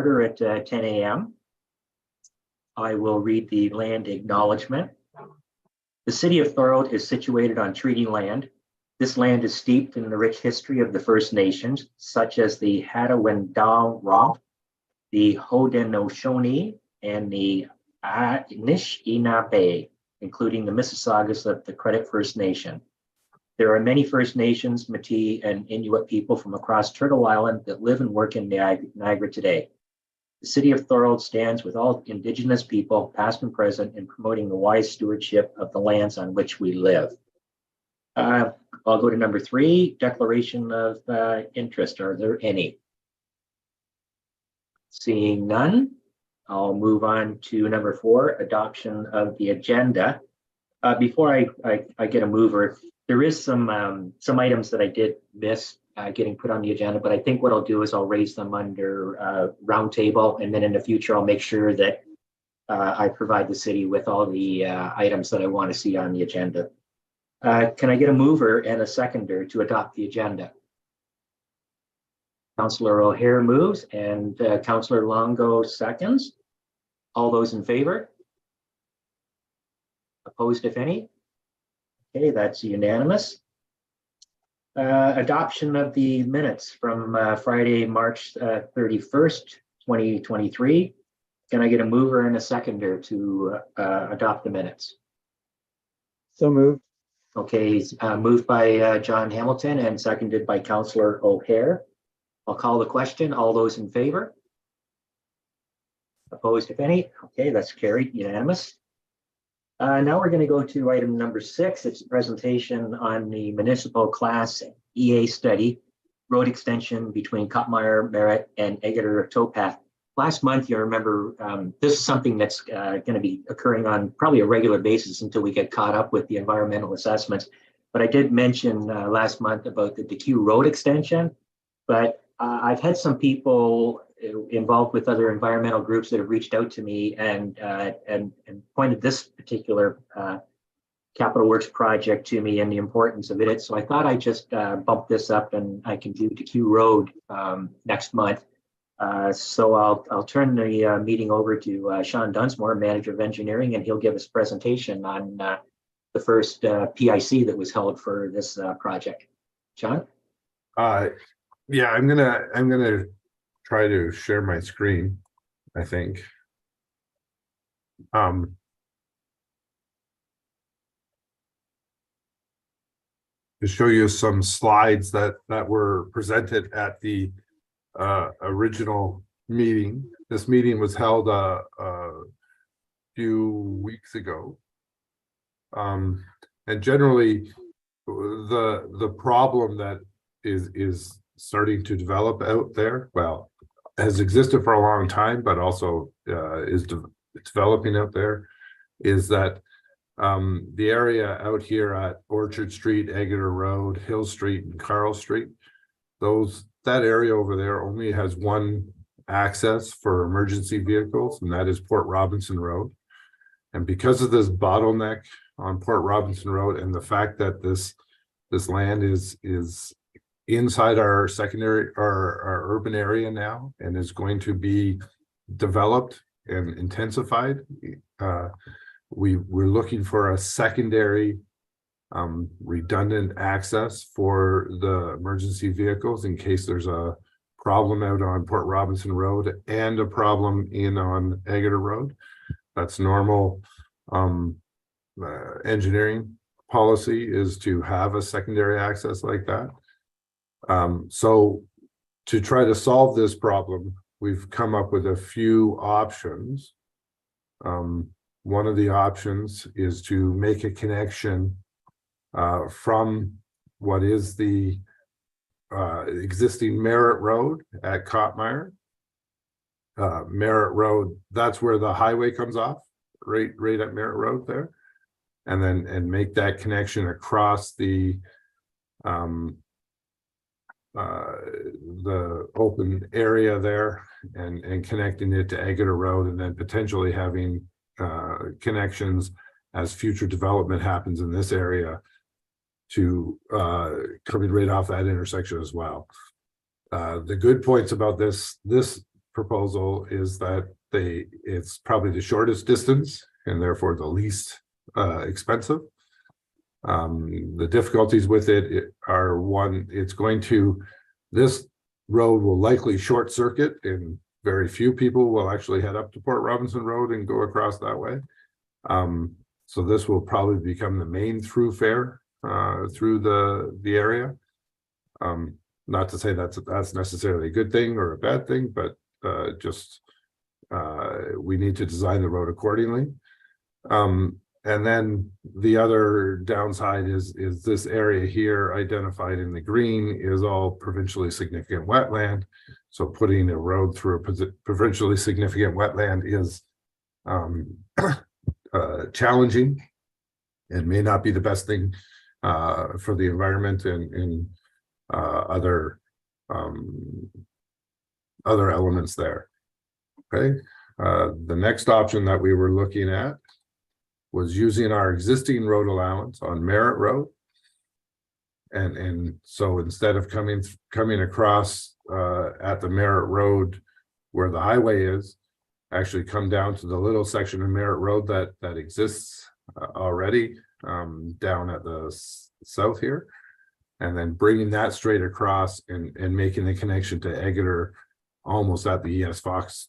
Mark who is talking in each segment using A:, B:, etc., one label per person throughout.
A: order at 10 a.m. I will read the land acknowledgement. The city of Thorold is situated on treaty land. This land is steeped in the rich history of the First Nations, such as the Hattaway-Romp, the Haudenosaunee, and the Anishinaabe, including the Mississaugas of the Credit First Nation. There are many First Nations, Métis, and Inuit people from across Turtle Island that live and work in Niagara today. The city of Thorold stands with all Indigenous people, past and present, in promoting the wise stewardship of the lands on which we live. I'll go to number 3, declaration of interest. Are there any? Seeing none, I'll move on to number 4, adoption of the agenda. Before I get a mover, there is some items that I did miss getting put on the agenda, but I think what I'll do is I'll raise them under roundtable, and then in the future I'll make sure that I provide the city with all the items that I want to see on the agenda. Can I get a mover and a seconder to adopt the agenda? Councillor O'Hare moves and Councillor Longo seconds. All those in favor? Opposed, if any? Okay, that's unanimous. Adoption of the minutes from Friday, March 31st, 2023. Can I get a mover and a seconder to adopt the minutes?
B: So moved.
A: Okay, moved by John Hamilton and seconded by Councillor O'Hare. I'll call the question. All those in favor? Opposed, if any? Okay, that's carried, unanimous. Now we're going to go to item number 6. It's a presentation on the municipal class EA study, road extension between Cotmire, Merritt, and Eggeter towpath. Last month, you remember, this is something that's going to be occurring on probably a regular basis until we get caught up with the environmental assessments. But I did mention last month about the DQ road extension, but I've had some people involved with other environmental groups that have reached out to me and pointed this particular capital works project to me and the importance of it. So I thought I'd just bump this up and I can do DQ road next month. So I'll turn the meeting over to Sean Dunsmore, Manager of Engineering, and he'll give us a presentation on the first PIC that was held for this project. Sean?
C: Yeah, I'm gonna try to share my screen, I think. To show you some slides that were presented at the original meeting. This meeting was held a few weeks ago. And generally the problem that is starting to develop out there, well, has existed for a long time, but also is developing out there, is that the area out here at Orchard Street, Eggeter Road, Hill Street, and Carl Street, that area over there only has one access for emergency vehicles, and that is Port Robinson Road. And because of this bottleneck on Port Robinson Road and the fact that this land is inside our secondary or our urban area now and is going to be developed and intensified, we're looking for a secondary redundant access for the emergency vehicles in case there's a problem out on Port Robinson Road and a problem on Eggeter Road. That's normal engineering policy, is to have a secondary access like that. So to try to solve this problem, we've come up with a few options. One of the options is to make a connection from what is the existing Merritt Road at Cotmire. Merritt Road, that's where the highway comes off, right at Merritt Road there, and make that connection across the open area there and connecting it to Eggeter Road, and then potentially having connections as future development happens in this area to coming right off that intersection as well. The good points about this proposal is that it's probably the shortest distance and therefore the least expensive. The difficulties with it are, one, this road will likely short circuit and very few people will actually head up to Port Robinson Road and go across that way. So this will probably become the main thoroughfare through the area. Not to say that's necessarily a good thing or a bad thing, but just we need to design the road accordingly. And then the other downside is this area here identified in the green is all provincially significant wetland. So putting a road through a provincially significant wetland is challenging and may not be the best thing for the environment and other elements there. Okay, the next option that we were looking at was using our existing road allowance on Merritt Road. And so instead of coming across at the Merritt Road where the highway is, actually come down to the little section of Merritt Road that exists already down at the south here, and then bringing that straight across and making the connection to Exeter almost at the ES Fox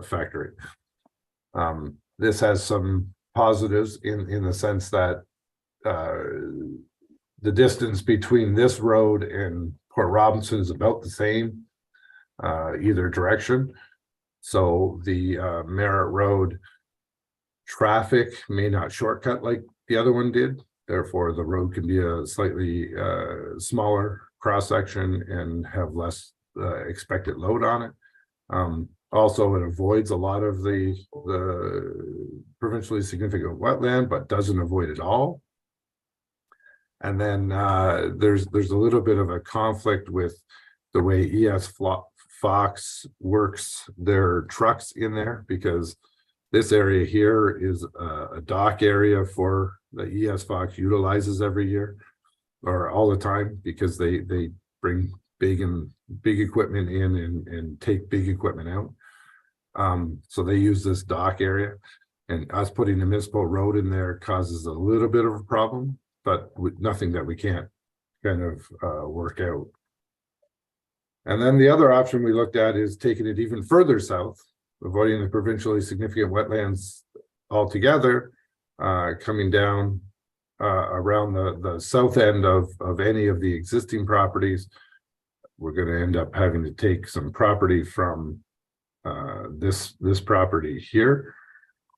C: factory. This has some positives in the sense that the distance between this road and Port Robinson is about the same either direction. So the Merritt Road traffic may not shortcut like the other one did. Therefore, the road can be a slightly smaller cross section and have less expected load on it. Also, it avoids a lot of the provincially significant wetland, but doesn't avoid it all. And then there's a little bit of a conflict with the way ES Fox works their trucks in there, because this area here is a dock area for the ES Fox utilizes every year or all the time, because they bring big equipment in and take big equipment out. So they use this dock area, and us putting a municipal road in there causes a little bit of a problem, but with nothing that we can't kind of work out. And then the other option we looked at is taking it even further south, avoiding the provincially significant wetlands altogether, coming down around the south end of any of the existing properties. We're going to end up having to take some property from this property here,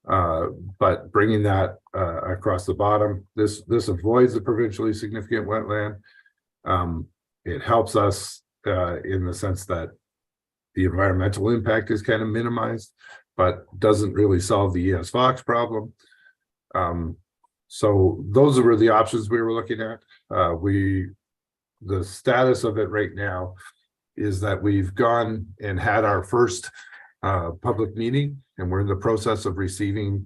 C: but bringing that across the bottom. This avoids the provincially significant wetland. It helps us in the sense that the environmental impact is kind of minimized, but doesn't really solve the ES Fox problem. So those were the options we were looking at. The status of it right now is that we've gone and had our first public meeting, and we're in the process of receiving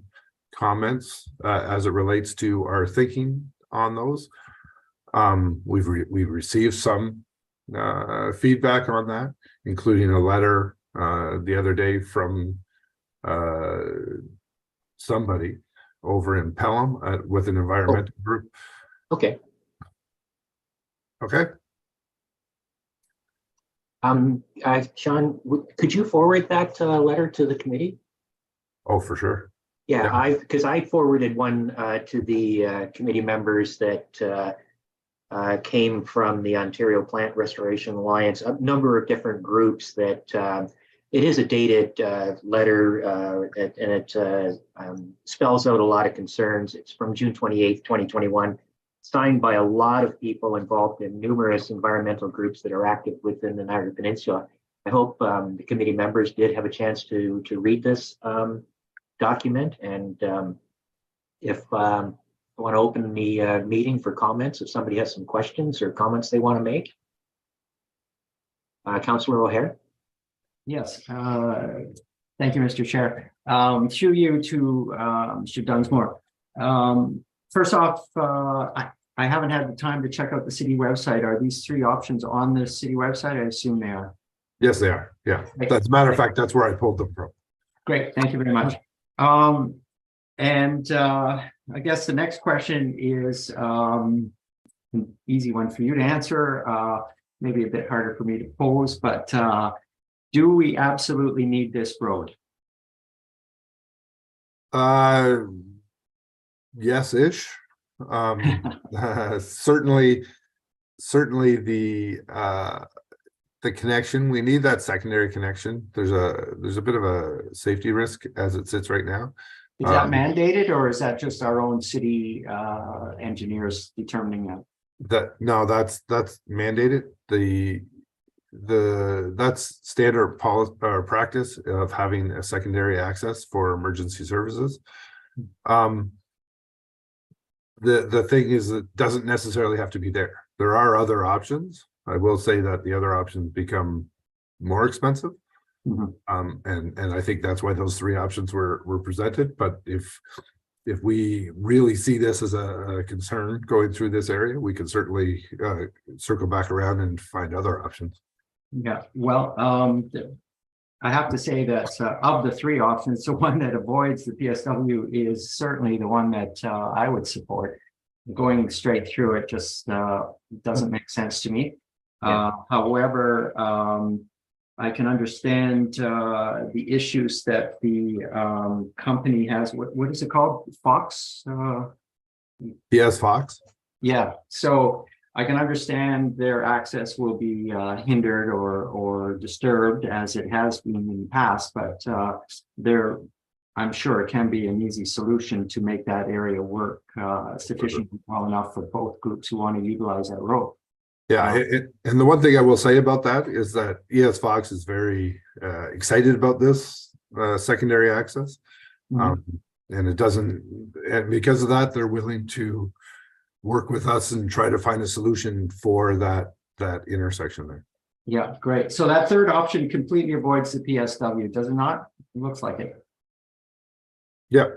C: comments as it relates to our thinking on those. We've received some feedback on that, including a letter the other day from somebody over in Pelham with an environmental group.
A: Okay.
C: Okay.
A: Sean, could you forward that letter to the committee?
C: Oh, for sure.
A: Yeah, because I forwarded one to the committee members that came from the Ontario Plant Restoration Alliance, a number of different groups that it is a dated letter and it spells out a lot of concerns. It's from June 28th, 2021, signed by a lot of people involved in numerous environmental groups that are active within the Niagara Peninsula. I hope the committee members did have a chance to read this document, and if I want to open the meeting for comments, if somebody has some questions or comments they want to make. Councillor O'Hare.
D: Yes, thank you, Mr. Chair. Through you to Mr. Dunsmore. First off, I haven't had the time to check out the city website. Are these three options on the city website? I assume they are.
C: Yes, they are. Yeah. That's a matter of fact, that's where I pulled them from.
D: Great, thank you very much. I guess the next question is an easy one for you to answer, maybe a bit harder for me to pose, but do we absolutely need this road?
C: Yes-ish. Certainly the connection, we need that secondary connection. There's a bit of a safety risk as it sits right now.
D: Is that mandated, or is that just our own city engineers determining that?
C: No, that's mandated. That's standard policy or practice of having a secondary access for emergency services. The thing is, it doesn't necessarily have to be there. There are other options. I will say that the other options become more expensive. And I think that's why those three options were presented. But if we really see this as a concern going through this area, we can certainly circle back around and find other options.
D: Yeah, well, I have to say that of the three options, the one that avoids the PSW is certainly the one that I would support. Going straight through it just doesn't make sense to me.
A: Yeah.
D: However, I can understand the issues that the company has. What is it called? Fox?
C: PS Fox?
D: Yeah, so I can understand their access will be hindered or disturbed as it has been in the past, but I'm sure it can be an easy solution to make that area work sufficiently well enough for both groups who want to utilize that road.
C: Yeah, and the one thing I will say about that is that ES Fox is very excited about this secondary access. And it doesn't, and because of that, they're willing to work with us and try to find a solution for that intersection there.
D: Yeah, great. So that third option completely avoids the PSW, does it not? It looks like it.
C: Yeah.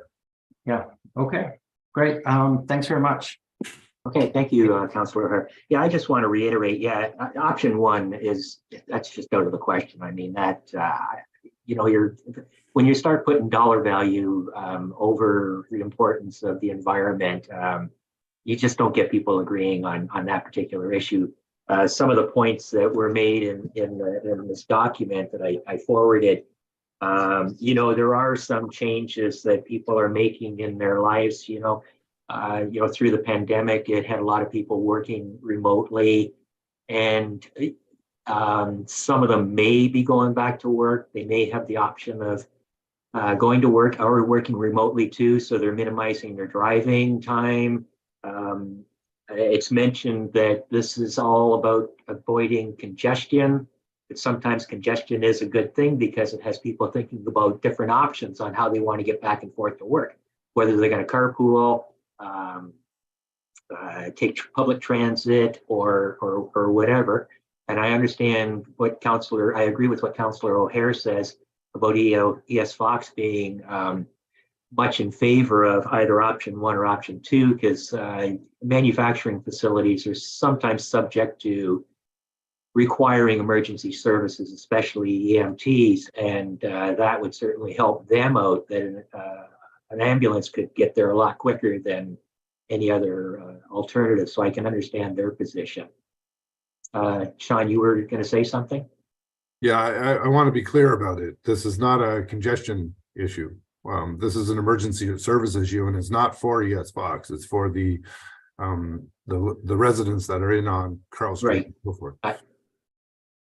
D: Yeah. Okay, great. Thanks very much.
A: Okay, thank you, Councillor O'Hare. Yeah, I just want to reiterate, option one that's just out of the question. I mean, that, when you start putting dollar value over the importance of the environment, you just don't get people agreeing on that particular issue. Some of the points that were made in this document that I forwarded, there are some changes that people are making in their lives, through the pandemic. It had a lot of people working remotely, and some of them may be going back to work. They may have the option of going to work or working remotely too, so they're minimizing their driving time. It's mentioned that this is all about avoiding congestion. But sometimes congestion is a good thing because it has people thinking about different options on how they want to get back and forth to work, whether they're going to carpool, take public transit or whatever. And I understand I agree with what Councillor O'Hare says about ES Fox being much in favor of either option one or option two, because manufacturing facilities are sometimes subject to requiring emergency services, especially EMTs, and that would certainly help them out, that an ambulance could get there a lot quicker than any other alternative. So I can understand their position. Sean, you were going to say something?
C: Yeah, I want to be clear about it. This is not a congestion issue. This is an emergency service issue, and it's not for ES Fox. It's for the residents that are in on Carl Street.
A: Right.
C: And so forth.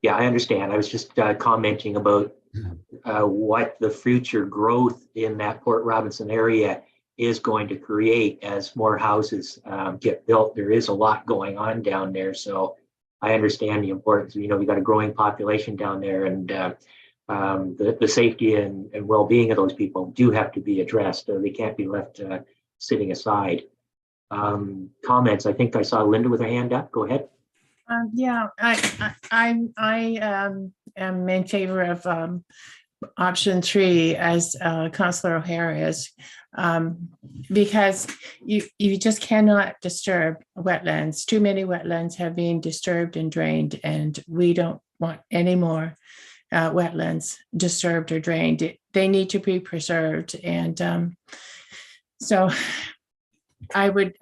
A: Yeah, I understand. I was just commenting about what the future growth in that Port Robinson area is going to create as more houses get built. There is a lot going on down there, so I understand the importance. We got a growing population down there, and the safety and well-being of those people do have to be addressed. They can't be left sitting aside. Comments? I think I saw Linda with her hand up. Go ahead.
E: Yeah, I am in favor of option 3, as Councillor O'Hare is, because you just cannot disturb wetlands. Too many wetlands have been disturbed and drained, and we don't want any more wetlands disturbed or drained. They need to be preserved. And so I would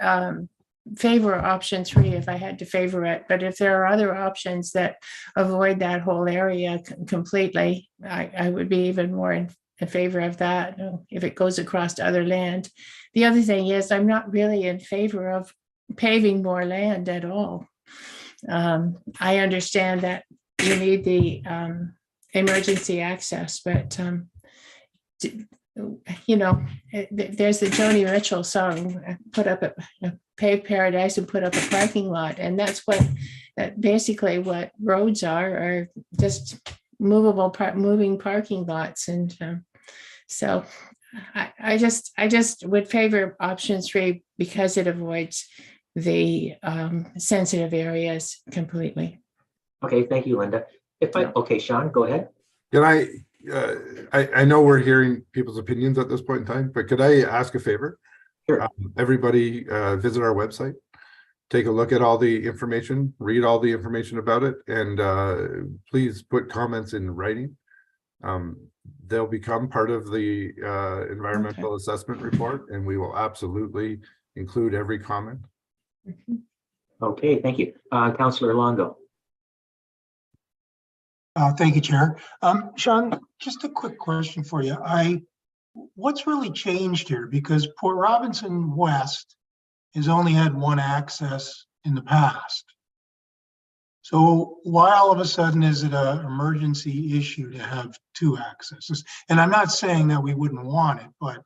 E: favor option 3 if I had to favor it. But if there are other options that avoid that whole area completely, I would be even more in favor of that if it goes across to other land. The other thing is I'm not really in favor of paving more land at all. I understand that you need the emergency access, but you know, there's the Joni Mitchell song, put up a paved paradise and put up a parking lot. And that's basically what roads are just moving parking lots. And so I just would favor option 3 because it avoids the sensitive areas completely.
A: Okay, thank you, Linda. Okay, Sean, go ahead.
C: Can I know we're hearing people's opinions at this point in time, but could I ask a favor?
A: Sure.
C: Everybody visit our website, take a look at all the information, read all the information about it, and please put comments in writing. They'll become part of the environmental assessment report, and we will absolutely include every comment.
A: Okay, thank you. Councillor Longo.
F: Thank you, Chair. Sean, just a quick question for you. What's really changed here? Because Port Robinson West has only had one access in the past. So why all of a sudden is it an emergency issue to have 2 accesses? And I'm not saying that we wouldn't want it, but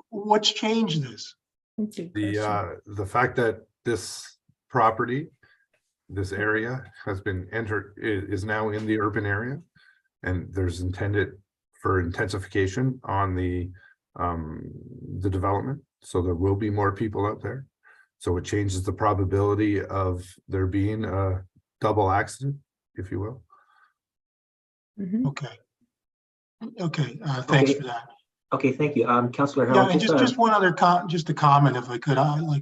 F: what's changed this?
C: The fact that this property, this area has been entered, is now in the urban area, and there's intended for intensification on the development. So there will be more people out there. So it changes the probability of there being a double accident, if you will.
F: Okay. Thanks for that.
A: Okay, thank you. Councillor
F: Yeah,
A: Harold.
F: and just one other just a comment, if I could. I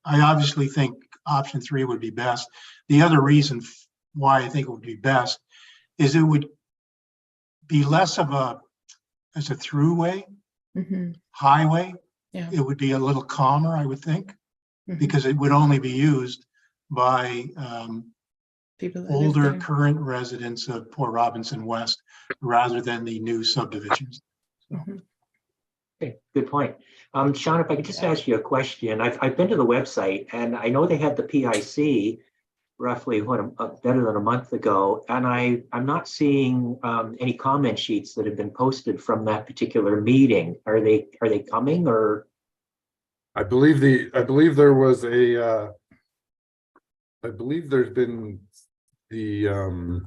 F: obviously think option 3 would be best. The other reason why I think it would be best is it would be less of a throughway, highway.
E: Yeah.
F: It would be a little calmer, I would think,
E: Mhm.
F: because it would only be used by
E: People that live
F: older
E: there.
F: current residents of Port Robinson West rather than the new subdivisions.
A: Okay, good point. Sean, if I could just ask you a question. I've been to the website and I know they had the PIC roughly better than a month ago, and I'm not seeing any comment sheets that have been posted from that particular meeting. Are they coming, or?
C: I believe there was a I believe there's been the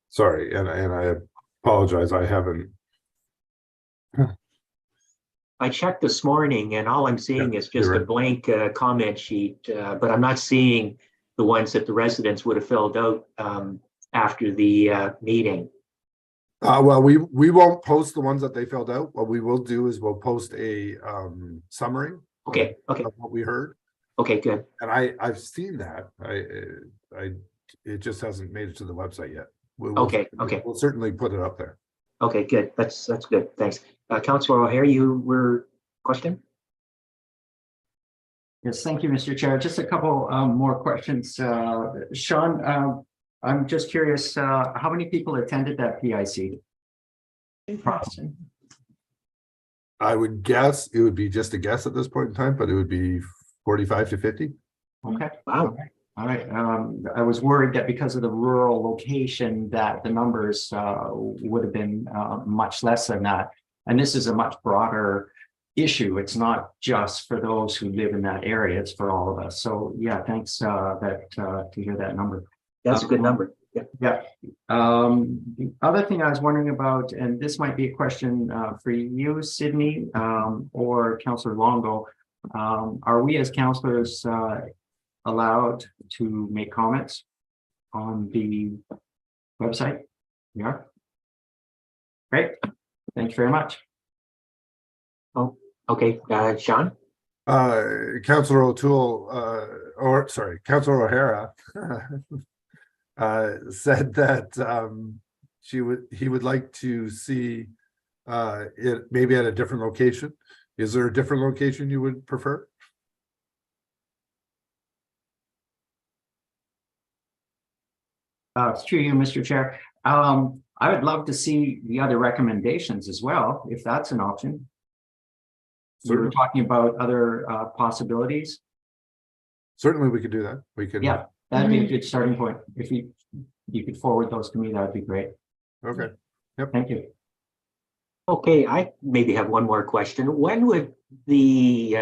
C: sorry, and I apologize, I haven't.
A: I checked this morning and all I'm seeing is just
C: you're
A: a
C: right.
A: blank comment sheet, but I'm not seeing the ones that the residents would have filled out after the meeting.
C: Well, we won't post the ones that they filled out. What we will do is we'll post a summary
A: Okay,
C: of what we heard.
A: okay, good.
C: And I've seen that. It just hasn't made it to the website yet.
A: Okay.
C: We'll certainly put it up there.
A: Okay, good. That's good. Thanks. Councillor O'Hare, you were question?
D: Yes, thank you, Mr. Chair. Just a couple more questions. Sean, I'm just curious, how many people attended that PIC?
E: Good question.
C: I would guess it would be just a guess at this point in time, but it would be 45 to 50.
D: Okay.
A: Wow.
D: All right. I was worried that because of the rural location that the numbers would have been much less than that. And this is a much broader issue. It's not just for those who live in that area, it's for all of us. So yeah, thanks to hear that number.
A: That's a good number. Yeah.
D: Yeah. The other thing I was wondering about, and this might be a question for you, Sydney, or Councillor Longo, are we as councillors allowed to make comments on the website? Yeah. Great. Thank you very much.
A: Oh, okay. Sean?
C: Councillor O'Toole, Councillor O'Hara said that he would like to see it maybe at a different location. Is there a different location you would prefer?
D: Through you, Mr. Chair. I would love to see the other recommendations as well, if that's an option. You were
C: Certainly.
D: talking about other possibilities.
C: Certainly, we could do that. We can.
D: Yeah, that'd be a good starting point. If you could forward those to me, that would be great.
C: Okay.
D: Thank you.
A: Okay, I maybe have one more question. When would the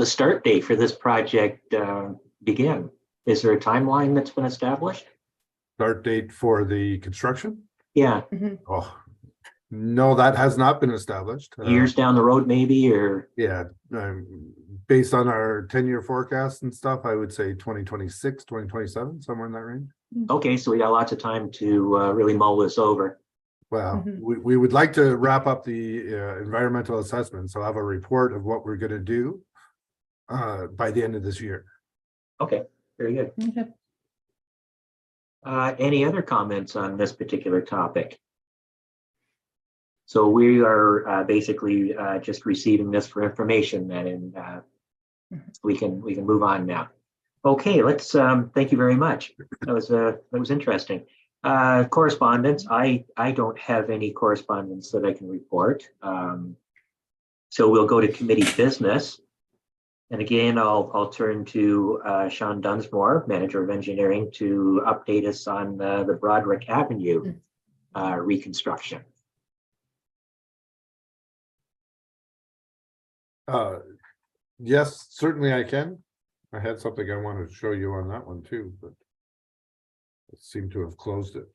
A: start date for this project begin? Is there a timeline that's been established?
C: Start date for the construction?
A: Yeah,
C: Oh, no, that has not been established.
A: years down the road maybe, or
C: Yeah, based on our 10-year forecast and stuff, I would say 2026, 2027, somewhere in that range.
A: okay, so we got lots of time to really mull this over.
C: Well, we would like to wrap up the environmental assessment, so have a report of what we're going to do by the end of this year.
A: Okay, very good.
E: Okay.
A: Any other comments on this particular topic? So we are basically just receiving this for information then, and we can move on now. Okay, let's thank you very much. That was interesting. Correspondence. I don't have any correspondence that I can report. So we'll go to committee business. And again, I'll turn to Sean Dunsmore, Manager of Engineering, to update us on the Broderick Avenue reconstruction.
C: Yes, certainly I can. I had something I wanted to show you on that one too, but it seemed to have closed it.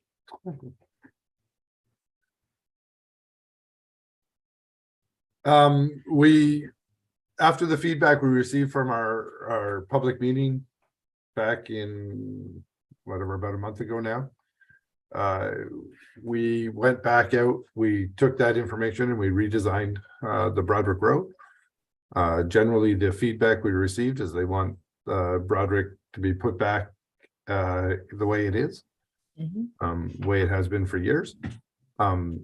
C: After the feedback we received from our public meeting back in whatever, about a month ago now, we went back out, we took that information and we redesigned the Broderick Road. Generally, the feedback we received is they want Broderick to be put back the way it is, way it has been for years.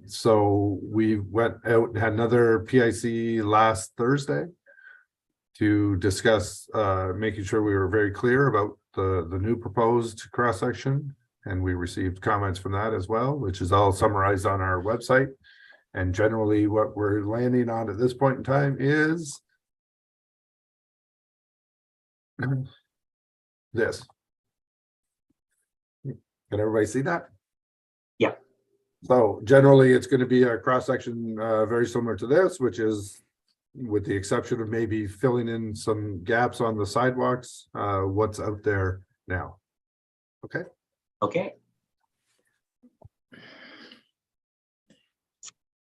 C: So we went out and had another PIC last Thursday to discuss making sure we were very clear about the new proposed cross section, and we received comments from that as well, which is all summarized on our website. And generally what we're landing on at this point in time is this. Can everybody see that?
A: Yeah.
C: So generally it's going to be a cross section very similar to this, which is, with the exception of maybe filling in some gaps on the sidewalks, what's out there now. Okay.
A: Okay.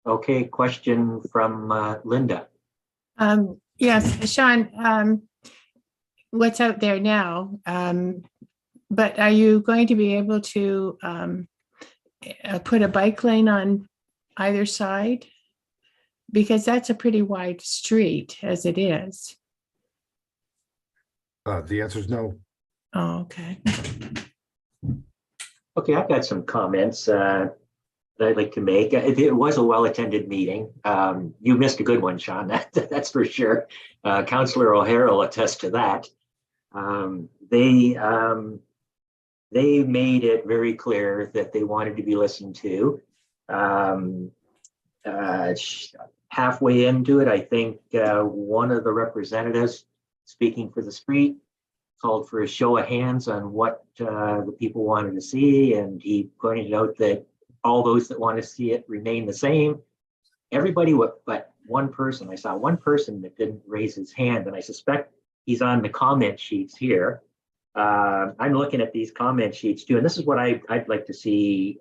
A: Okay, question from Linda.
E: Yes, Sean, what's out there now? But are you going to be able to put a bike lane on either side? Because that's a pretty wide street as it is.
C: The answer is no.
E: Oh, okay.
A: Okay, I've got some comments that I'd like to make. It was a well-attended meeting. You missed a good one, Sean, that's for sure. Councillor O'Hara will attest to that. They made it very clear that they wanted to be listened to. Halfway into it, I think one of the representatives speaking for the street called for a show of hands on what the people wanted to see, and he pointed out that all those that want to see it remain the same. Everybody but one person. I saw one person that didn't raise his hand, and I suspect he's on the comment sheets here. I'm looking at these comment sheets too, and this is what I'd like to see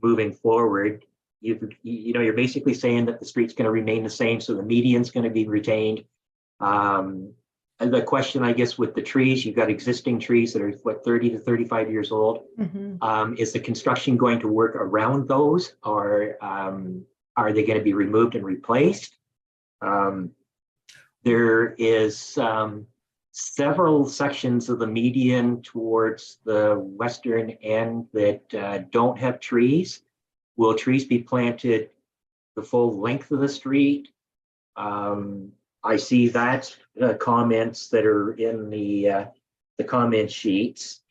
A: moving forward. You're basically saying that the street's going to remain the same, so the median's going to be retained. And the question, I guess, with the trees, you've got existing trees that are 30 to 35 years old. Is the construction going to work around those, or are they going to be removed and replaced? There is several sections of the median towards the western end that don't have trees. Will trees be planted the full length of the street? I see that comments that are in the comment sheets.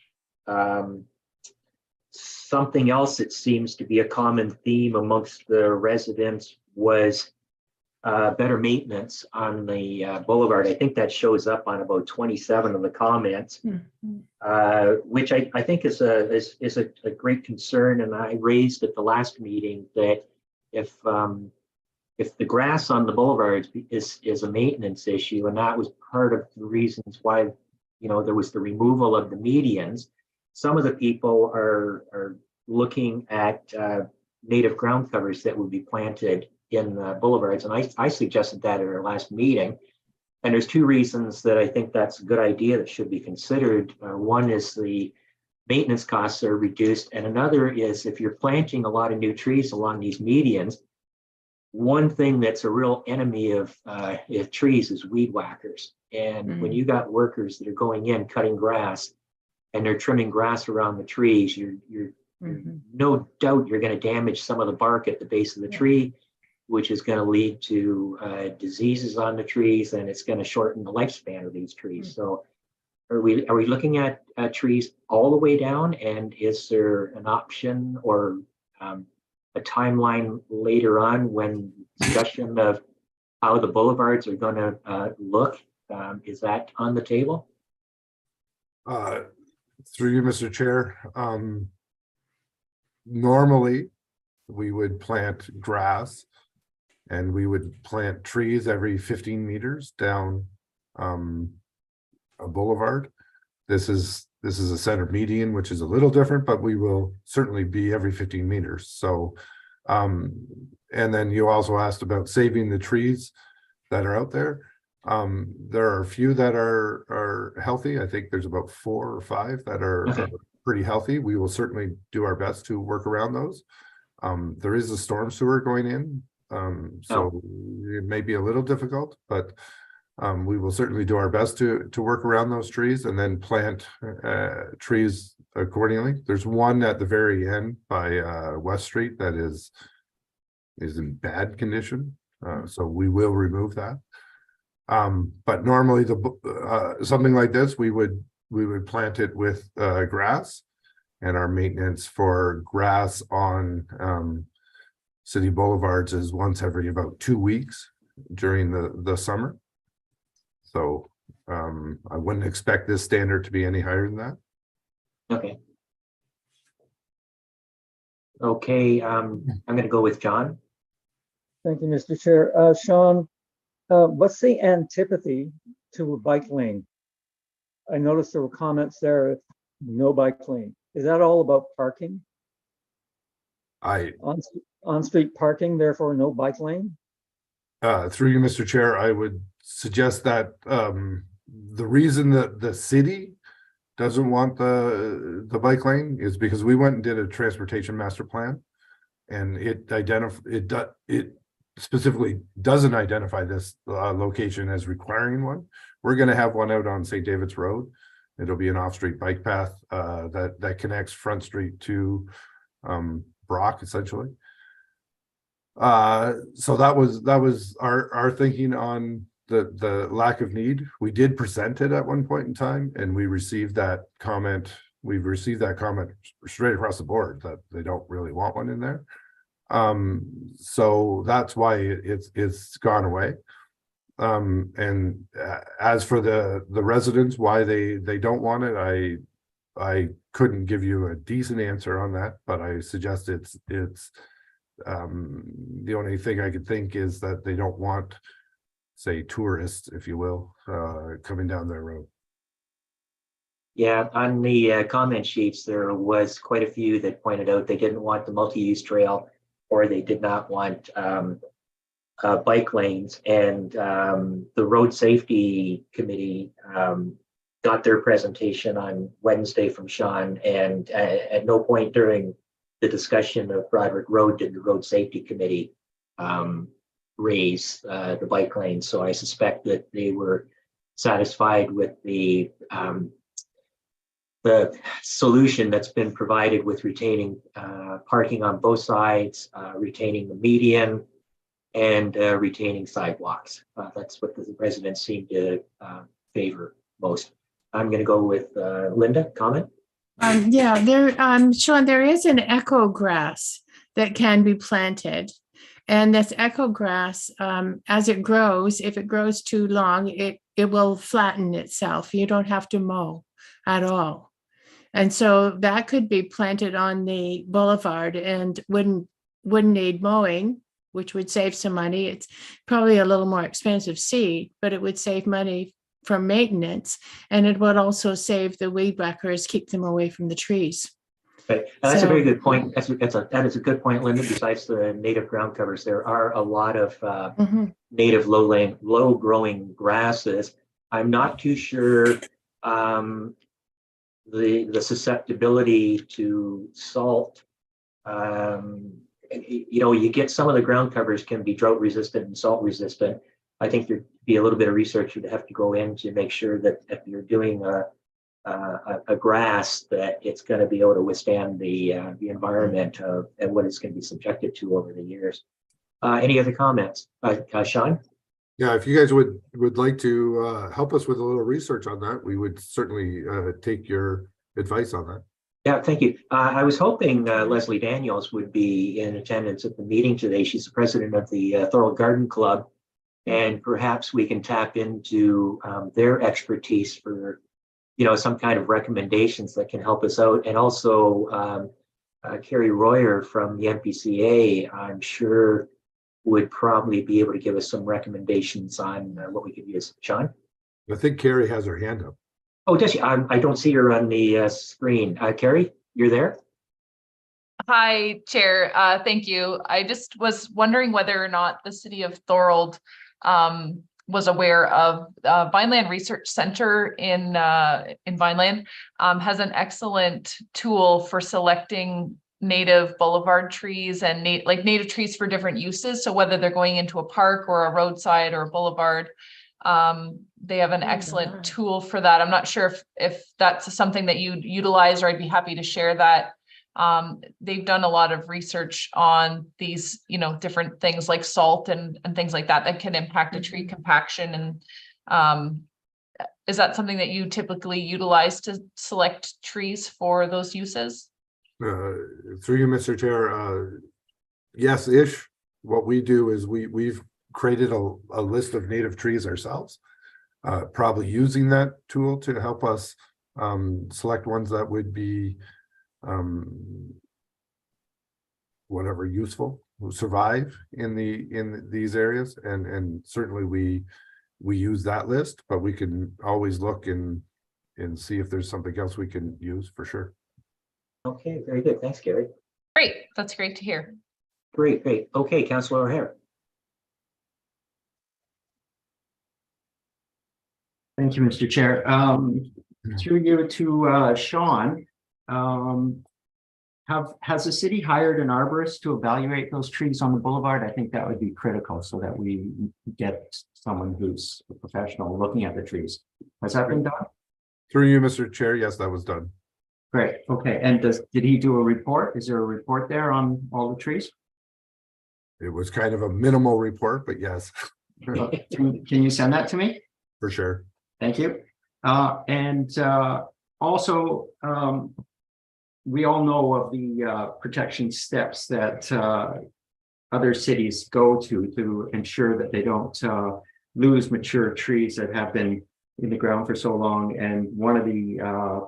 A: Something else that seems to be a common theme amongst the residents was better maintenance on the boulevard. I think that shows up on about 27 of the comments, which I think is a great concern. And I raised at the last meeting that if the grass on the boulevard is a maintenance issue, and that was part of the reasons why, you know, there was the removal of the medians, some of the people are looking at native ground covers that would be planted in boulevards. And I suggested that at our last meeting. And there's two reasons that I think that's a good idea that should be considered. One is the maintenance costs are reduced. And another is if you're planting a lot of new trees along these medians, one thing that's a real enemy of trees is weed whackers. And when you got workers that are going in cutting grass and they're trimming grass around the trees, you're no doubt you're going to damage some of the bark at the base of the tree, which is going to lead to diseases on the trees, and it's going to shorten the lifespan of these trees. So are we looking at trees all the way down? And is there an option or a timeline later on when discussion of how the boulevards are going to look? Is that on the table?
C: Through you, Mr. Chair. Normally, we would plant grass and we would plant trees every 15 meters down a boulevard. This is a center median, which is a little different, but we will certainly be every 15 meters. So, and then you also asked about saving the trees that are out there. There are a few that are healthy. I think there's about 4 or 5 that are pretty healthy. We will certainly do our best to work around those. There is a storm sewer going in, so it may be a little difficult, but we will certainly do our best to work around those trees and then plant trees accordingly. There's one at the very end by West Street that is in bad condition, so we will remove that. But normally something like this, we would plant it with grass, and our maintenance for grass on city boulevards is once every about 2 weeks during the summer. So I wouldn't expect this standard to be any higher than that.
A: Okay. Okay, I'm going to go with John.
B: Thank you, Mr. Chair. Sean, what's the antipathy to a bike lane? I noticed there were comments there, no bike lane. Is that all about parking? On-street parking, therefore no bike lane?
C: Through you, Mr. Chair, I would suggest that the reason that the city doesn't want the bike lane is because we went and did a transportation master plan, and it specifically doesn't identify this location as requiring one. We're going to have one out on St. David's Road. It'll be an off-street bike path that connects Front Street to Brock, essentially. So that was our thinking on the lack of need. We did present it at one point in time, and we received that comment. We've received that comment straight across the board that they don't really want one in there. So that's why it's gone away. And as for the residents, why they don't want it, I couldn't give you a decent answer on that, but I suggest it's the only thing I could think is that they don't want, say, tourists, if you will, coming down their road.
A: Yeah, on the comment sheets, there was quite a few that pointed out they didn't want the multi-use trail, or they did not want bike lanes. And the Road Safety Committee got their presentation on Wednesday from Sean, and at no point during the discussion of Broderick Road did the Road Safety Committee raise the bike lane. So I suspect that they were satisfied with the solution that's been provided with retaining parking on both sides, retaining the median, and retaining sidewalks. That's what the residents seem to favor most. I'm going to go with Linda, comment?
E: Yeah, Sean, there is an echo grass that can be planted. And this echo grass, as it grows, if it grows too long, it will flatten itself. You don't have to mow at all. And so that could be planted on the boulevard and wouldn't need mowing, which would save some money. It's probably a little more expensive seed, but it would save money for maintenance. And it would also save the weed whackers, keep them away from the trees.
A: Okay. That's a very good point. That is a good point, Linda. Besides the native ground covers, there are a lot of native low growing grasses. I'm not too sure the susceptibility to salt. You get some of the ground covers can be drought resistant and salt resistant. I think there'd be a little bit of research you'd have to go in to make sure that if you're doing a grass, that it's going to be able to withstand the environment and what it's going to be subjected to over the years. Any other comments, Sean?
C: Yeah, if you guys would like to help us with a little research on that, we would certainly take your advice on that.
A: Yeah, thank you. I was hoping Leslie Daniels would be in attendance at the meeting today. She's the president of the Thorold Garden Club, and perhaps we can tap into their expertise for, some kind of recommendations that can help us out. And also Carrie Royer from the MPCA, I'm sure would probably be able to give us some recommendations on what we could use. Sean?
C: I think Carrie has her hand up.
A: Oh, does she? I don't see her on the screen. Carrie, you're there?
G: Hi, Chair. Thank you. I just was wondering whether or not the city of Thorold was aware of Vineland Research Center in Vineland has an excellent tool for selecting native boulevard trees and native trees for different uses. So whether they're going into a park or a roadside or a boulevard, they have an excellent tool for that. I'm not sure if that's something that you'd utilize, or I'd be happy to share that. They've done a lot of research on these, different things like salt and things like that can impact a tree compaction. And is that something that you typically utilize to select trees for those uses?
C: Through you, Mr. Chair, yes-ish. What we do is we've created a list of native trees ourselves, probably using that tool to help us select ones that would be whatever useful, will survive in these areas, and certainly we use that list, but we can always look and see if there's something else we can use for sure.
A: Okay, very good. Thanks, Gary.
G: Great. That's great to hear.
A: Great. Okay, Councillor O'Hare.
D: Thank you, Mr. Chair. Through you to Sean, has the city hired an arborist to evaluate those trees on the boulevard? I think that would be critical so that we get someone who's a professional looking at the trees. Has that been done?
C: Through you, Mr. Chair, yes, that was done.
D: Great. Okay. And did he do a report? Is there a report there on all the trees?
C: It was kind of a minimal report, but yes.
D: Can you send that to me?
C: For sure.
D: Thank you. Also, we all know of the protection steps that other cities go to ensure that they don't lose mature trees that have been in the ground for so long. And one of the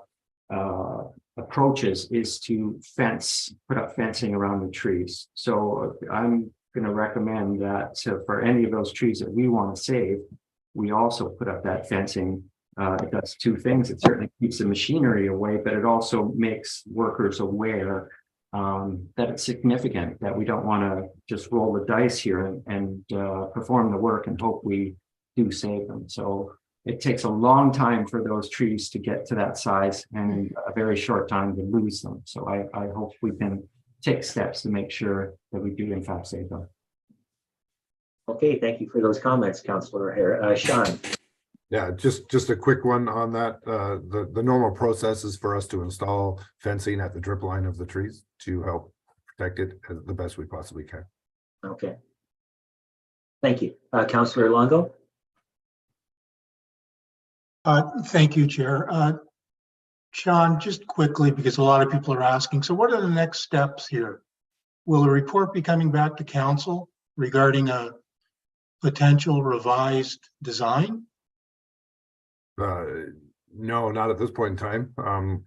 D: approaches is to put up fencing around the trees. So I'm going to recommend that for any of those trees that we want to save, we also put up that fencing. It does two things. It certainly keeps the machinery away, but it also makes workers aware that it's significant, that we don't want to just roll the dice here and perform the work and hope we do save them. So it takes a long time for those trees to get to that size and a very short time to lose them. So I hope we can take steps to make sure that we do in fact save them.
A: Okay, thank you for those comments, Councillor O'Hare. Sean.
C: Yeah, just a quick one on that. The normal process is for us to install fencing at the drip line of the trees to help protect it as the best we possibly can.
A: Okay. Thank you. Councillor Longo?
F: Thank you, Chair. Sean, just quickly, because a lot of people are asking, so what are the next steps here? Will a report be coming back to council regarding a potential revised design?
C: No, not at this point in time.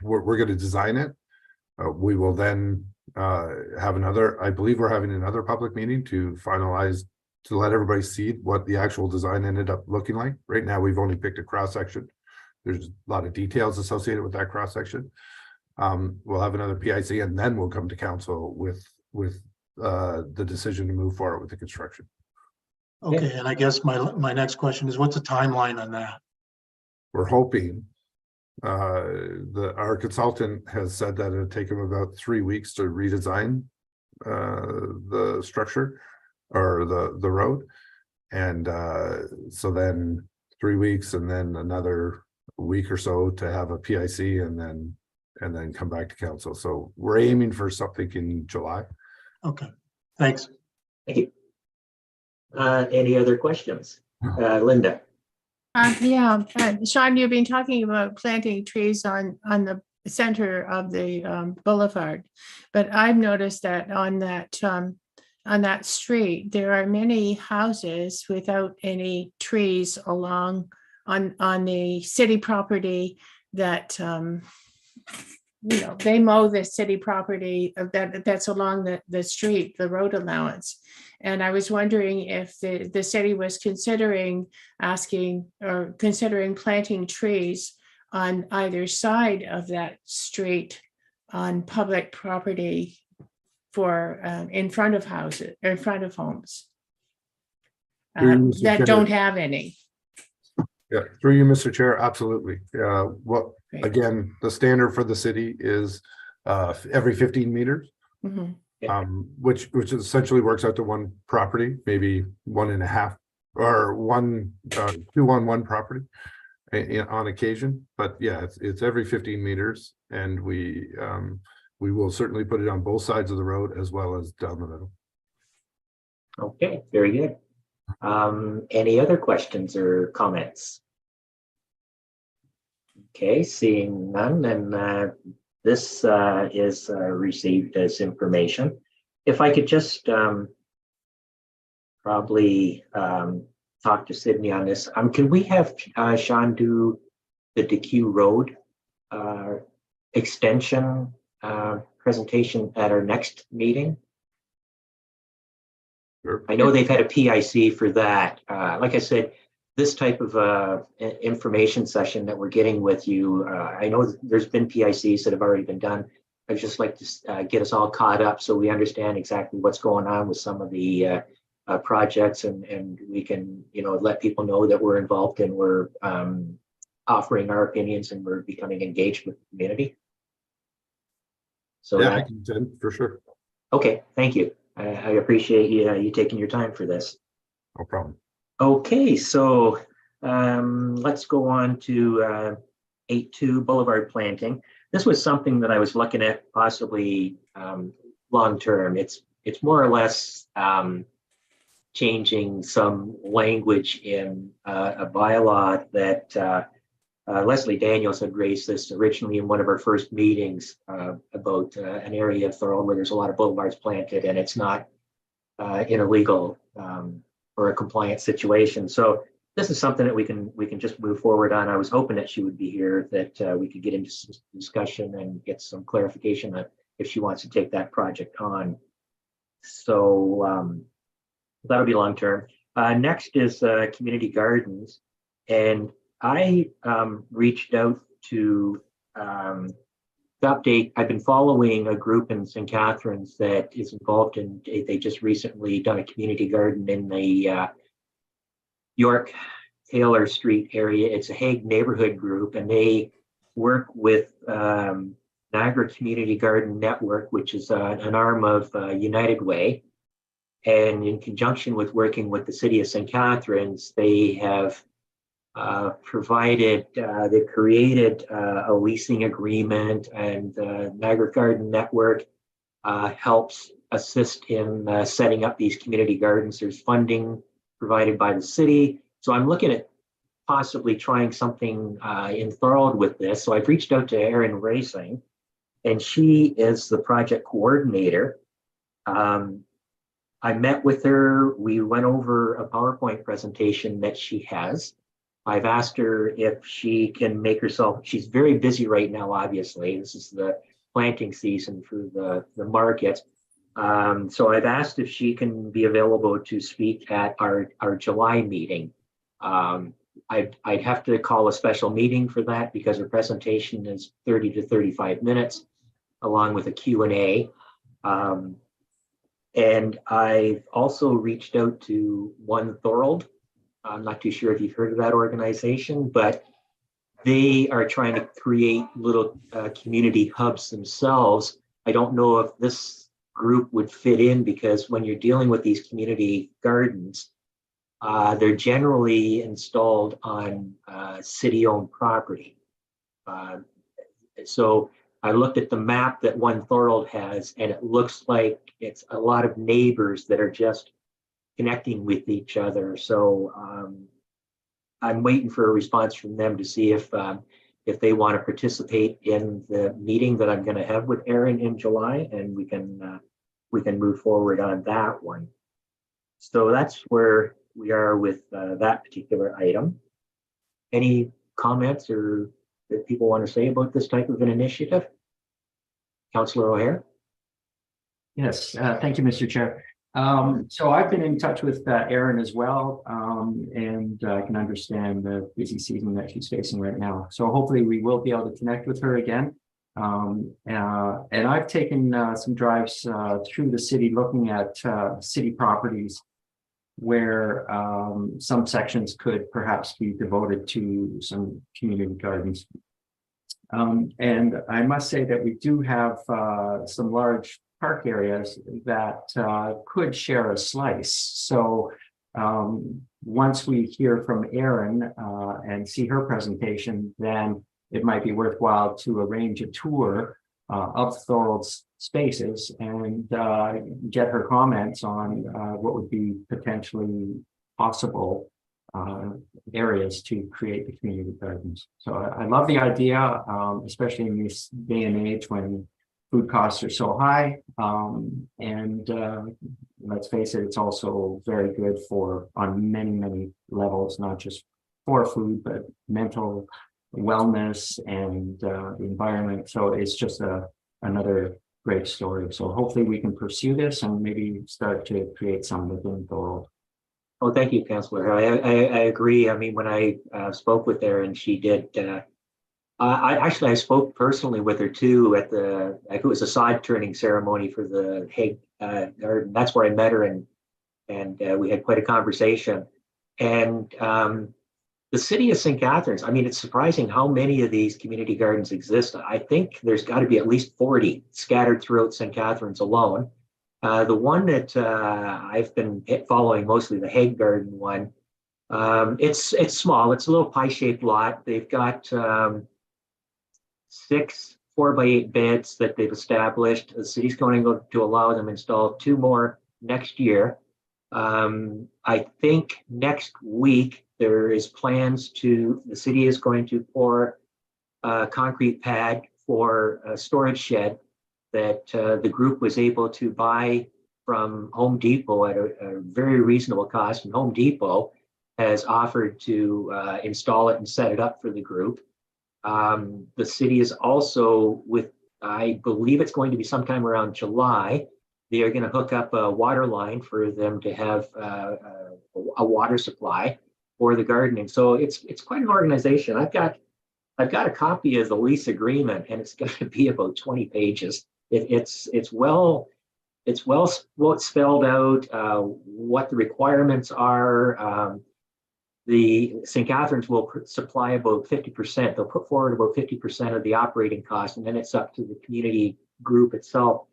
C: We're going to design it. We will then have another, I believe we're having another public meeting to finalize, to let everybody see what the actual design ended up looking like. Right now, we've only picked a cross section. There's a lot of details associated with that cross section. We'll have another PIC and then we'll come to council with the decision to move forward with the construction.
F: Okay, and I guess my next question is, what's the timeline on that?
C: We're hoping, our consultant has said that it'll take him about 3 weeks to redesign the structure or the road. And so then 3 weeks and then another week or so to have a PIC and then come back to council. So we're aiming for something in July.
F: Okay, thanks.
A: Thank you. Any other questions? Linda?
E: Sean, you've been talking about planting trees on the center of the boulevard, but I've noticed that on that street, there are many houses without any trees along on the city property that they mow the city property that's along the street, the road allowance. And I was wondering if the city was considering planting trees on either side of that street on public property for in front of houses, in front of homes that don't have any.
C: Yeah, through you, Mr. Chair, absolutely. Well,
E: Great.
C: again, the standard for the city is every 15 meters,
E: Mhm.
C: which essentially works out to one property, maybe 1.5 or 2 on one property on occasion. But yeah, it's every 15 meters, and we will certainly put it on both sides of the road as well as down the middle.
A: Okay, very good. Any other questions or comments? Okay, seeing none, then this is received as information. If I could just probably talk to Sydney on this. Can we have Sean do the DeQ Road extension presentation at our next meeting?
C: Sure.
A: I know they've had a PIC for that. Like I said, this type of information session that we're getting with you, I know there's been PICs that have already been done. I'd just like to get us all caught up so we understand exactly what's going on with some of the projects, and we can, let people know that we're involved and we're offering our opinions and we're becoming engaged with the community. So
C: Yeah, I can attend for sure.
A: Okay, thank you. I appreciate you taking your time for this.
C: No problem.
A: Okay, so let's go on to 8.2 Boulevard planting. This was something that I was looking at possibly long term. It's more or less changing some language in a bylaw that Leslie Daniels had raised this originally in one of our first meetings about an area of Thorold where there's a lot of boulevards planted and it's not in a legal or a compliant situation. So this is something that we can just move forward on. I was hoping that she would be here, that we could get into some discussion and get some clarification on if she wants to take that project on. So that'll be long term. Next is community gardens, and I reached out to update. I've been following a group in St. Catharines that is involved in, they just recently done a community garden in the York Taylor Street area. It's a Hague neighborhood group, and they work with Niagara Community Garden Network, which is an arm of United Way. And in conjunction with working with the city of St. Catharines, they have provided, they created a leasing agreement, and Niagara Garden Network helps assist in setting up these community gardens. There's funding provided by the city. So I'm looking at possibly trying something in Thorold with this. So I've reached out to Erin Racing, and she is the project coordinator. I met with her. We went over a PowerPoint presentation that she has. I've asked her if she can make herself, she's very busy right now, obviously. This is the planting season for the market. So I've asked if she can be available to speak at our July meeting. I'd have to call a special meeting for that because her presentation is 30 to 35 minutes, along with a Q&A. And I've also reached out to One Thorold. I'm not too sure if you've heard of that organization, but they are trying to create little community hubs themselves. I don't know if this group would fit in, because when you're dealing with these community gardens, they're generally installed on city-owned property. So I looked at the map that One Thorold has, and it looks like it's a lot of neighbors that are just connecting with each other. So I'm waiting for a response from them to see if they want to participate in the meeting that I'm going to have with Erin in July, and we can move forward on that one. So that's where we are with that particular item. Any comments or that people want to say about this type of an initiative? Councillor O'Hare?
D: Yes, thank you, Mr. Chair. So I've been in touch with Erin as well, and I can understand the busy season that she's facing right now. So hopefully we will be able to connect with her again. And I've taken some drives through the city looking at city properties where some sections could perhaps be devoted to some community gardens. And I must say that we do have some large park areas that could share a slice. So once we hear from Erin and see her presentation, then it might be worthwhile to arrange a tour of Thorold's spaces and get her comments on what would be potentially possible areas to create the community gardens. So I love the idea, especially in this day and age when food costs are so high. And let's face it, it's also very good for on many, many levels, not just for food, but mental wellness and the environment. So it's just another great story. So hopefully we can pursue this and maybe start to create some within Thorold.
A: Oh, thank you, Councillor. I agree. I mean, when I spoke with her, and she did, I spoke personally with her too at it was a sod turning ceremony for the Hague Garden. That's where I met her, and we had quite a conversation. And the city of St. Catharines, I mean, it's surprising how many of these community gardens exist. I think there's got to be at least 40 scattered throughout St. Catharines alone. The one that I've been following, mostly the Hague Garden one, it's small. It's a little pie-shaped lot. They've got 6 4x8 beds that they've established. The city's going to allow them to install 2 more next year. I think next week there is plans the city is going to pour a concrete pad for a storage shed that the group was able to buy from Home Depot at a very reasonable cost. And Home Depot has offered to install it and set it up for the group. The city is also I believe it's going to be sometime around July, they are going to hook up a water line for them to have a water supply for the gardening. So it's quite an organization. I've got a copy of the lease agreement, and it's going to be about 20 pages. It's well spelled out what the requirements are. The St. Catharines will supply about 50%. They'll put forward about 50% of the operating cost, and then it's up to the community group itself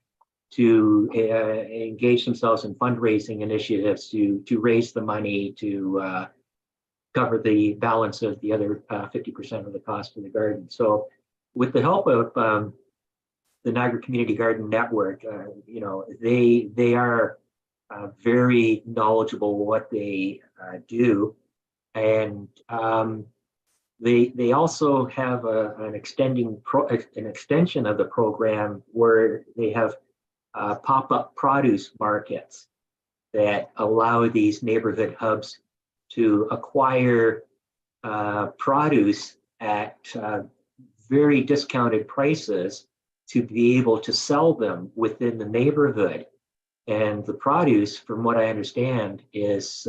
A: to engage themselves in fundraising initiatives to raise the money to cover the balance of the other 50% of the cost of the garden. So with the help of the Niagara Community Garden Network, you know, they are very knowledgeable what they do. And they also have an extension of the program where they have pop-up produce markets that allow these neighborhood hubs to acquire produce at very discounted prices to be able to sell them within the neighborhood. And the produce, from what I understand, is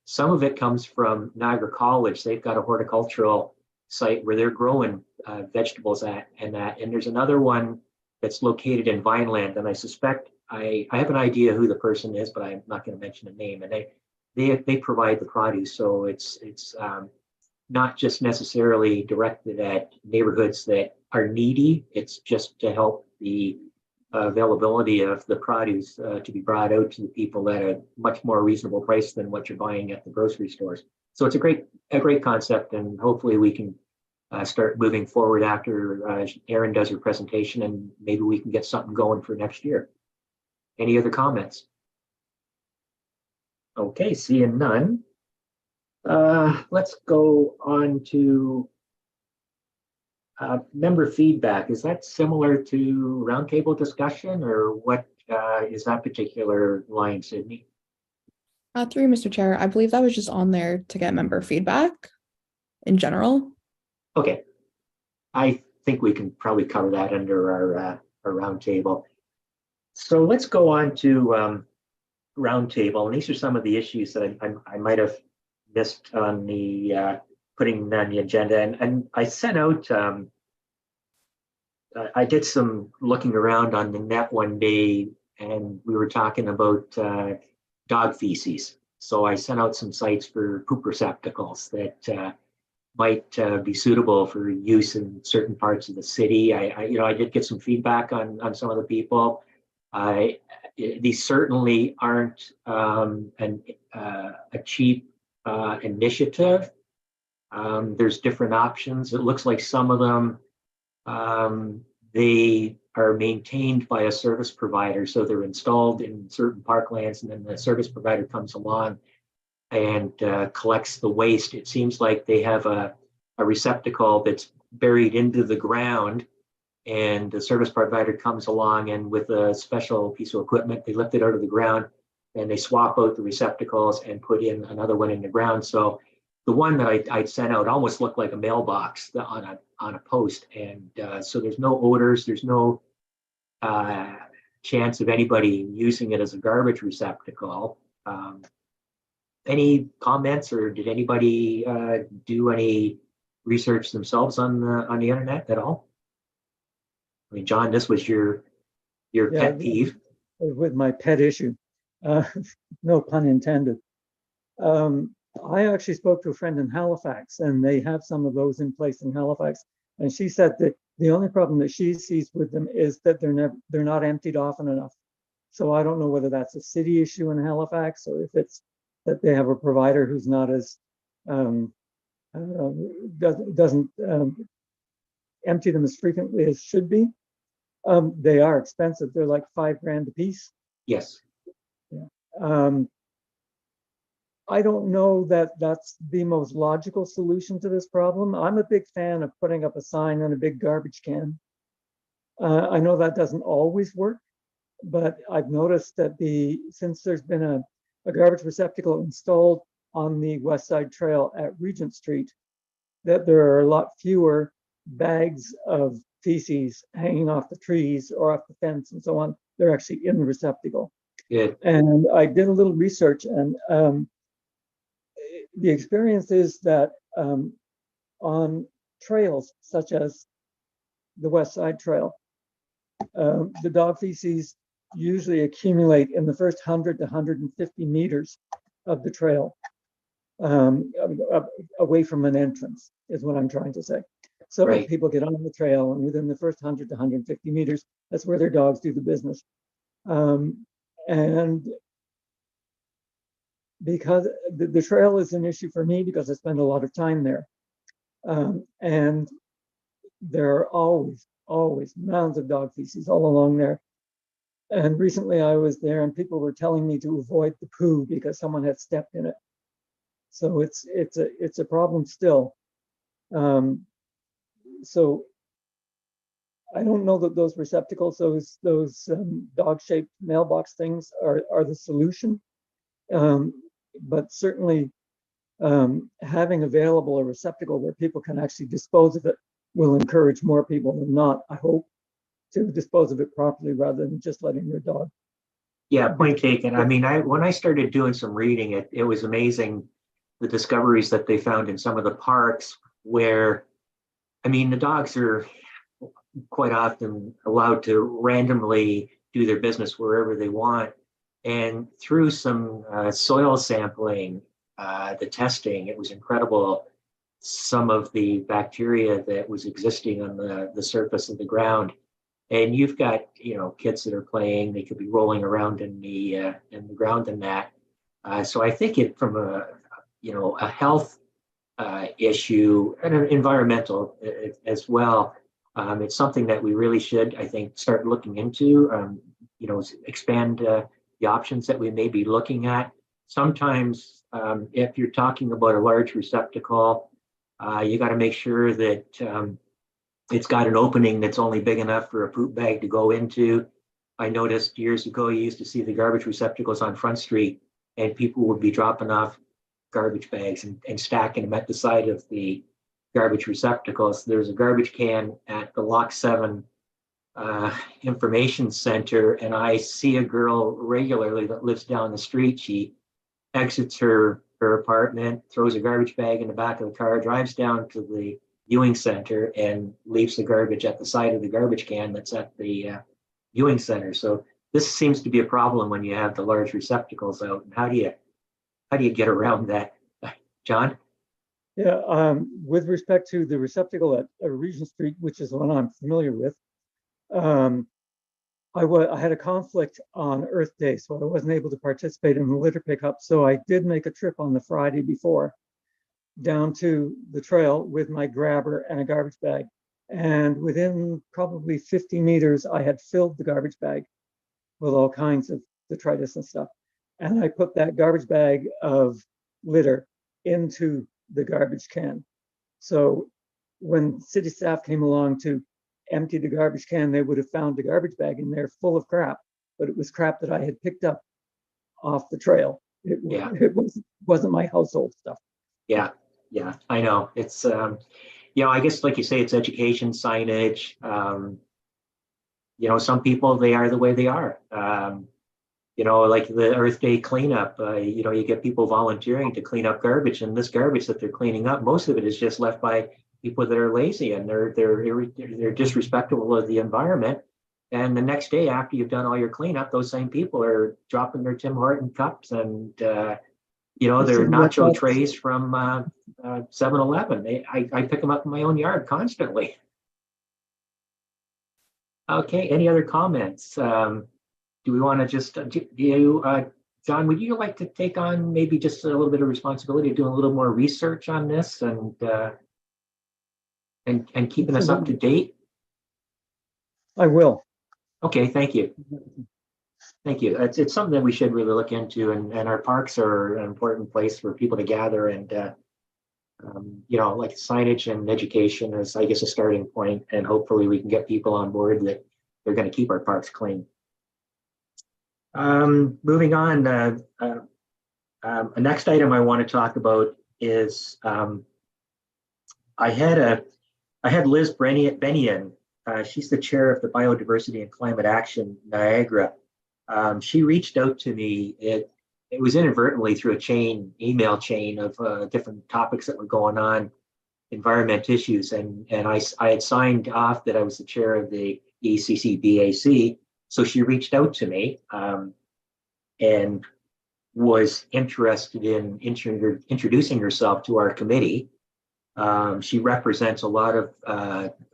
A: some of it comes from Niagara College. They've got a horticultural site where they're growing vegetables at, and there's another one that's located in Vineland, and I suspect I have an idea who the person is, but I'm not going to mention the name. And they provide the produce, so it's not just necessarily directed at neighborhoods that are needy. It's just to help the availability of the produce to be brought out to the people at a much more reasonable price than what you're buying at the grocery stores. So it's a great concept, and hopefully we can start moving forward after Erin does her presentation, and maybe we can get something going for next year. Any other comments? Okay, seeing none. Let's go on to member feedback. Is that similar to roundtable discussion, or what is that particular line, Sydney?
H: Through Mr. Chair, I believe that was just on there to get member feedback in general.
A: Okay, I think we can probably cover that under our roundtable. So let's go on to roundtable, and these are some of the issues that I might have missed on the putting on the agenda. And I sent out, I did some looking around on the net one day, and we were talking about dog feces. So I sent out some sites for poop receptacles that might be suitable for use in certain parts of the city. I did get some feedback on some of the people. These certainly aren't a cheap initiative. There's different options. It looks like some of them, they are maintained by a service provider. So they're installed in certain parklands, and then the service provider comes along and collects the waste. It seems like they have a receptacle that's buried into the ground, and the service provider comes along, and with a special piece of equipment, they lift it out of the ground and they swap out the receptacles and put in another one in the ground. So the one that I'd sent out almost looked like a mailbox on a post. And so there's no odors, there's no chance of anybody using it as a garbage receptacle. Any comments, or did anybody do any research themselves on the internet at all? I mean, John, this was your pet peeve.
B: With my pet issue, no pun intended. I actually spoke to a friend in Halifax, and they have some of those in place in Halifax. And she said that the only problem that she sees with them is that they're not emptied often enough. So I don't know whether that's a city issue in Halifax, or if it's that they have a provider who's not as doesn't empty them as frequently as should be. They are expensive. They're like $5,000 a piece.
A: Yes.
B: Yeah. I don't know that that's the most logical solution to this problem. I'm a big fan of putting up a sign on a big garbage can. I know that doesn't always work, but I've noticed that since there's been a garbage receptacle installed on the West Side Trail at Regent Street, that there are a lot fewer bags of feces hanging off the trees or off the fence and so on. They're actually in the receptacle.
A: Yeah.
B: And I did a little research, and the experience is that on trails such as the West Side Trail, the dog feces usually accumulate in the first 100 to 150 meters of the trail, away from an entrance, is what I'm trying to say. So
A: Right.
B: People get on the trail, and within the first 100 to 150 meters, that's where their dogs do the business. And because the trail is an issue for me because I spend a lot of time there. And there are always mounds of dog feces all along there. And recently I was there and people were telling me to avoid the poo because someone had stepped in it. So it's a problem still. So I don't know that those receptacles, those dog-shaped mailbox things are the solution. But certainly having available a receptacle where people can actually dispose of it will encourage more people than not, I hope, to dispose of it properly rather than just letting their dog.
A: Yeah, point taken. I mean, when I started doing some reading, it was amazing the discoveries that they found in some of the parks where, I mean, the dogs are quite often allowed to randomly do their business wherever they want. And through some soil sampling, the testing, it was incredible some of the bacteria that was existing on the surface of the ground. And you've got, you know, kids that are playing, they could be rolling around in the ground and that. So I think it from a, you know, a health issue and an environmental as well. It's something that we really should, I think, start looking into, you know, expand the options that we may be looking at. Sometimes if you're talking about a large receptacle, you got to make sure that it's got an opening that's only big enough for a poop bag to go into. I noticed years ago, you used to see the garbage receptacles on Front Street and people would be dropping off garbage bags and stacking them at the side of the garbage receptacles. There's a garbage can at the Lock 7 information center, and I see a girl regularly that lives down the street. She exits her apartment, throws a garbage bag in the back of the car, drives down to the viewing center and leaves the garbage at the side of the garbage can that's at the viewing center. So this seems to be a problem when you have the large receptacles out. And how do you get around that, John?
B: Yeah, with respect to the receptacle at Regent Street, which is the one I'm familiar with, I had a conflict on Earth Day, so I wasn't able to participate in the litter pickup. So I did make a trip on the Friday before down to the trail with my grabber and a garbage bag. And within probably 50 meters, I had filled the garbage bag with all kinds of detritus and stuff. And I put that garbage bag of litter into the garbage can. So when city staff came along to empty the garbage can, they would have found the garbage bag in there full of crap, but it was crap that I had picked up off the trail. It wasn't my household stuff.
A: Yeah, I know. It's, you know, I guess like you say, it's education, signage. You know, some people, they are the way they are. You know, like the Earth Day cleanup, you know, you get people volunteering to clean up garbage, and this garbage that they're cleaning up, most of it is just left by people that are lazy and they're disrespectful of the environment. And the next day after you've done all your cleanup, those same people are dropping their Tim Horton cups and, you know, their nacho trays from 7-Eleven. I pick them up in my own yard constantly. Okay, any other comments? Do we want to just, John, would you like to take on maybe just a little bit of responsibility of doing a little more research on this and keeping us up to date?
B: I will.
A: Okay, thank you. Thank you. It's something that we should really look into, and our parks are an important place for people to gather, and you know, like signage and education is, I guess, a starting point, and hopefully we can get people on board that they're going to keep our parks clean. Moving on, the next item I want to talk about is I had Liz Benian. She's the chair of the Biodiversity and Climate Action Niagara. She reached out to me. It was inadvertently through a email chain of different topics that were going on, environment issues, and I had signed off that I was the chair of the ECCBAC. So she reached out to me and was interested in introducing herself to our committee. She represents a lot of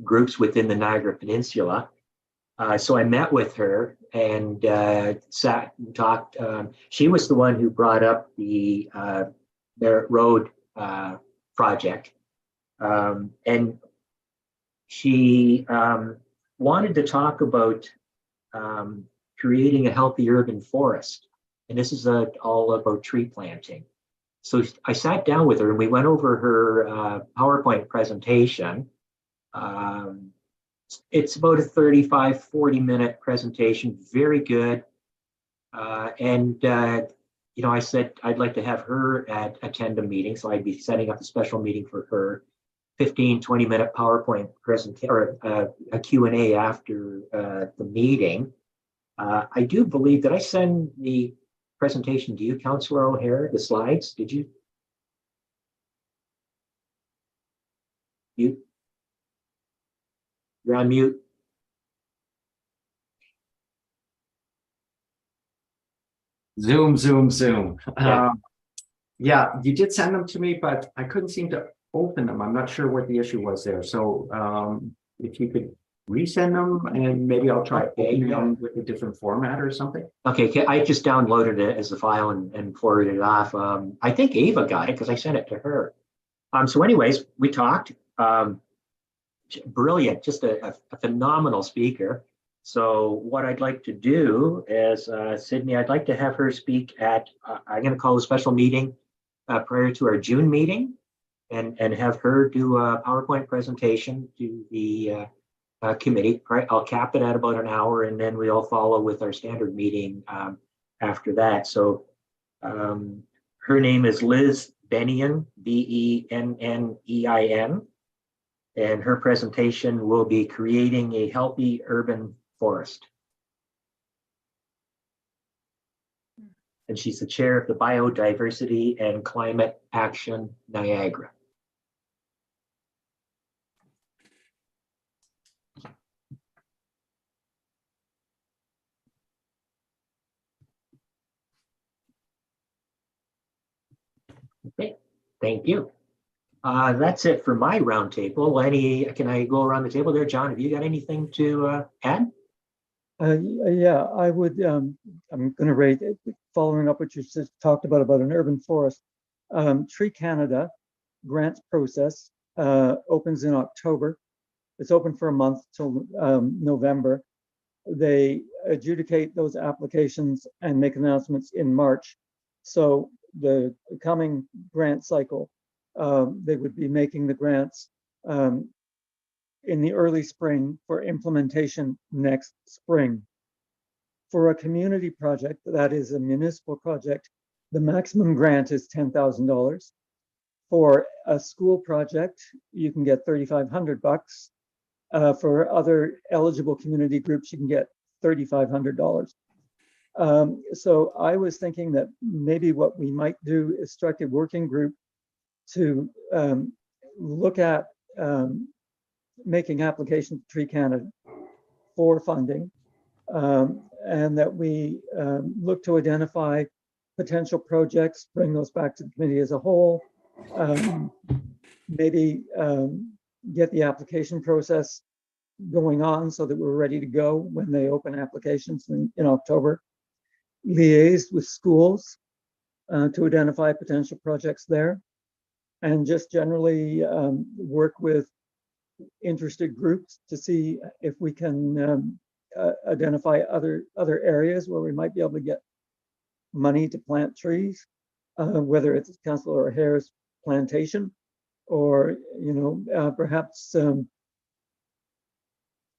A: groups within the Niagara Peninsula. So I met with her and sat and talked. She was the one who brought up their road project. And she wanted to talk about creating a healthy urban forest. And this is all about tree planting. So I sat down with her and we went over her PowerPoint presentation. It's about a 35, 40-minute presentation, very good. You know, I said I'd like to have her attend a meeting, so I'd be setting up a special meeting for her. 15, 20-minute PowerPoint presentation or a Q&A after the meeting. I do believe that I send the presentation to you, Councillor O'Hare, the slides. Did you? You're on mute.
D: Zoom, zoom, zoom.
A: Yeah.
D: Yeah, you did send them to me, but I couldn't seem to open them. I'm not sure what the issue was there. So if you could resend them and maybe I'll try opening them with a different format or something.
A: Okay, I just downloaded it as a file and forwarded it off. I think Ava got it because I sent it to her. So anyways, we talked. Brilliant, just a phenomenal speaker. So what I'd like to do is, Sydney, I'd like to have her speak at, I'm going to call a special meeting prior to our June meeting and have her do a PowerPoint presentation to the committee. I'll cap it at about an hour and then we'll follow with our standard meeting after that. So her name is Liz Bennion, Bennein. And her presentation will be creating a healthy urban forest. And she's the chair of the Biodiversity and Climate Action Niagara. Okay, thank you. That's it for my roundtable. Can I go around the table there? John, have you got anything to add?
B: Yeah, I would, I'm going to rate it, following up what you just talked about an urban forest. Tree Canada grants process opens in October. It's open for a month till November. They adjudicate those applications and make announcements in March. So the coming grant cycle, they would be making the grants in the early spring for implementation next spring. For a community project, that is a municipal project, the maximum grant is $10,000. For a school project, you can get $3,500. For other eligible community groups, you can get $3,500. So I was thinking that maybe what we might do is strike a working group to look at making application to Tree Canada for funding, and that we look to identify potential projects, bring those back to the committee as a whole, maybe get the application process going on so that we're ready to go when they open applications in October, liaise with schools to identify potential projects there, and just generally work with interested groups to see if we can identify other areas where we might be able to get money to plant trees, whether it's Councillor O'Hare's plantation or perhaps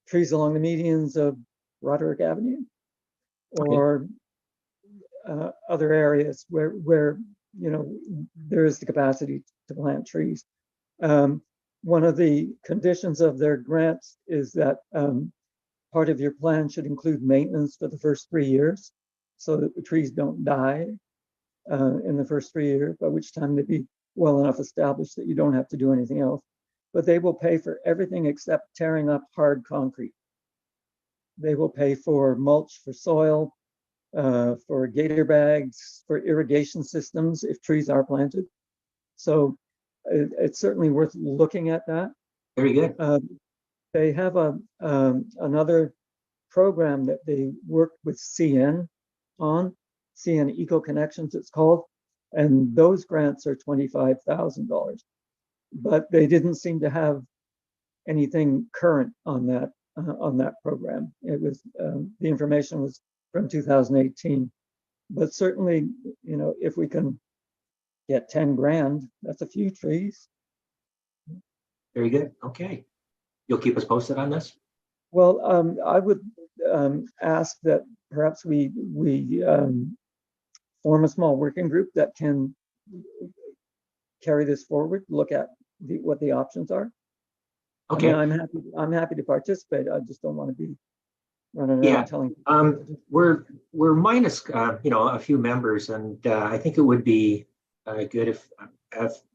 B: trees along the medians of Roderick Avenue or other areas where there is the capacity to plant trees. One of the conditions of their grants is that part of your plan should include maintenance for the first 3 years so that the trees don't die in the first 3 years, by which time they'd be well enough established that you don't have to do anything else. But they will pay for everything except tearing up hard concrete. They will pay for mulch for soil, for gator bags, for irrigation systems if trees are planted. So it's certainly worth looking at that.
A: Very good.
B: They have another program that they worked with CN on, CN Eco Connections it's called, and those grants are $25,000. But they didn't seem to have anything current on that program. It was the information was from 2018. But certainly, you know, if we can get 10 grand, that's a few trees.
A: Very good. Okay. You'll keep us posted on this?
B: Well, I would ask that perhaps we form a small working group that can carry this forward, look at what the options are.
A: Okay.
B: I mean, I'm happy to participate. I just don't want to be running around
A: Yeah.
B: telling.
A: We're minus, you know, a few members, and I think it would be good if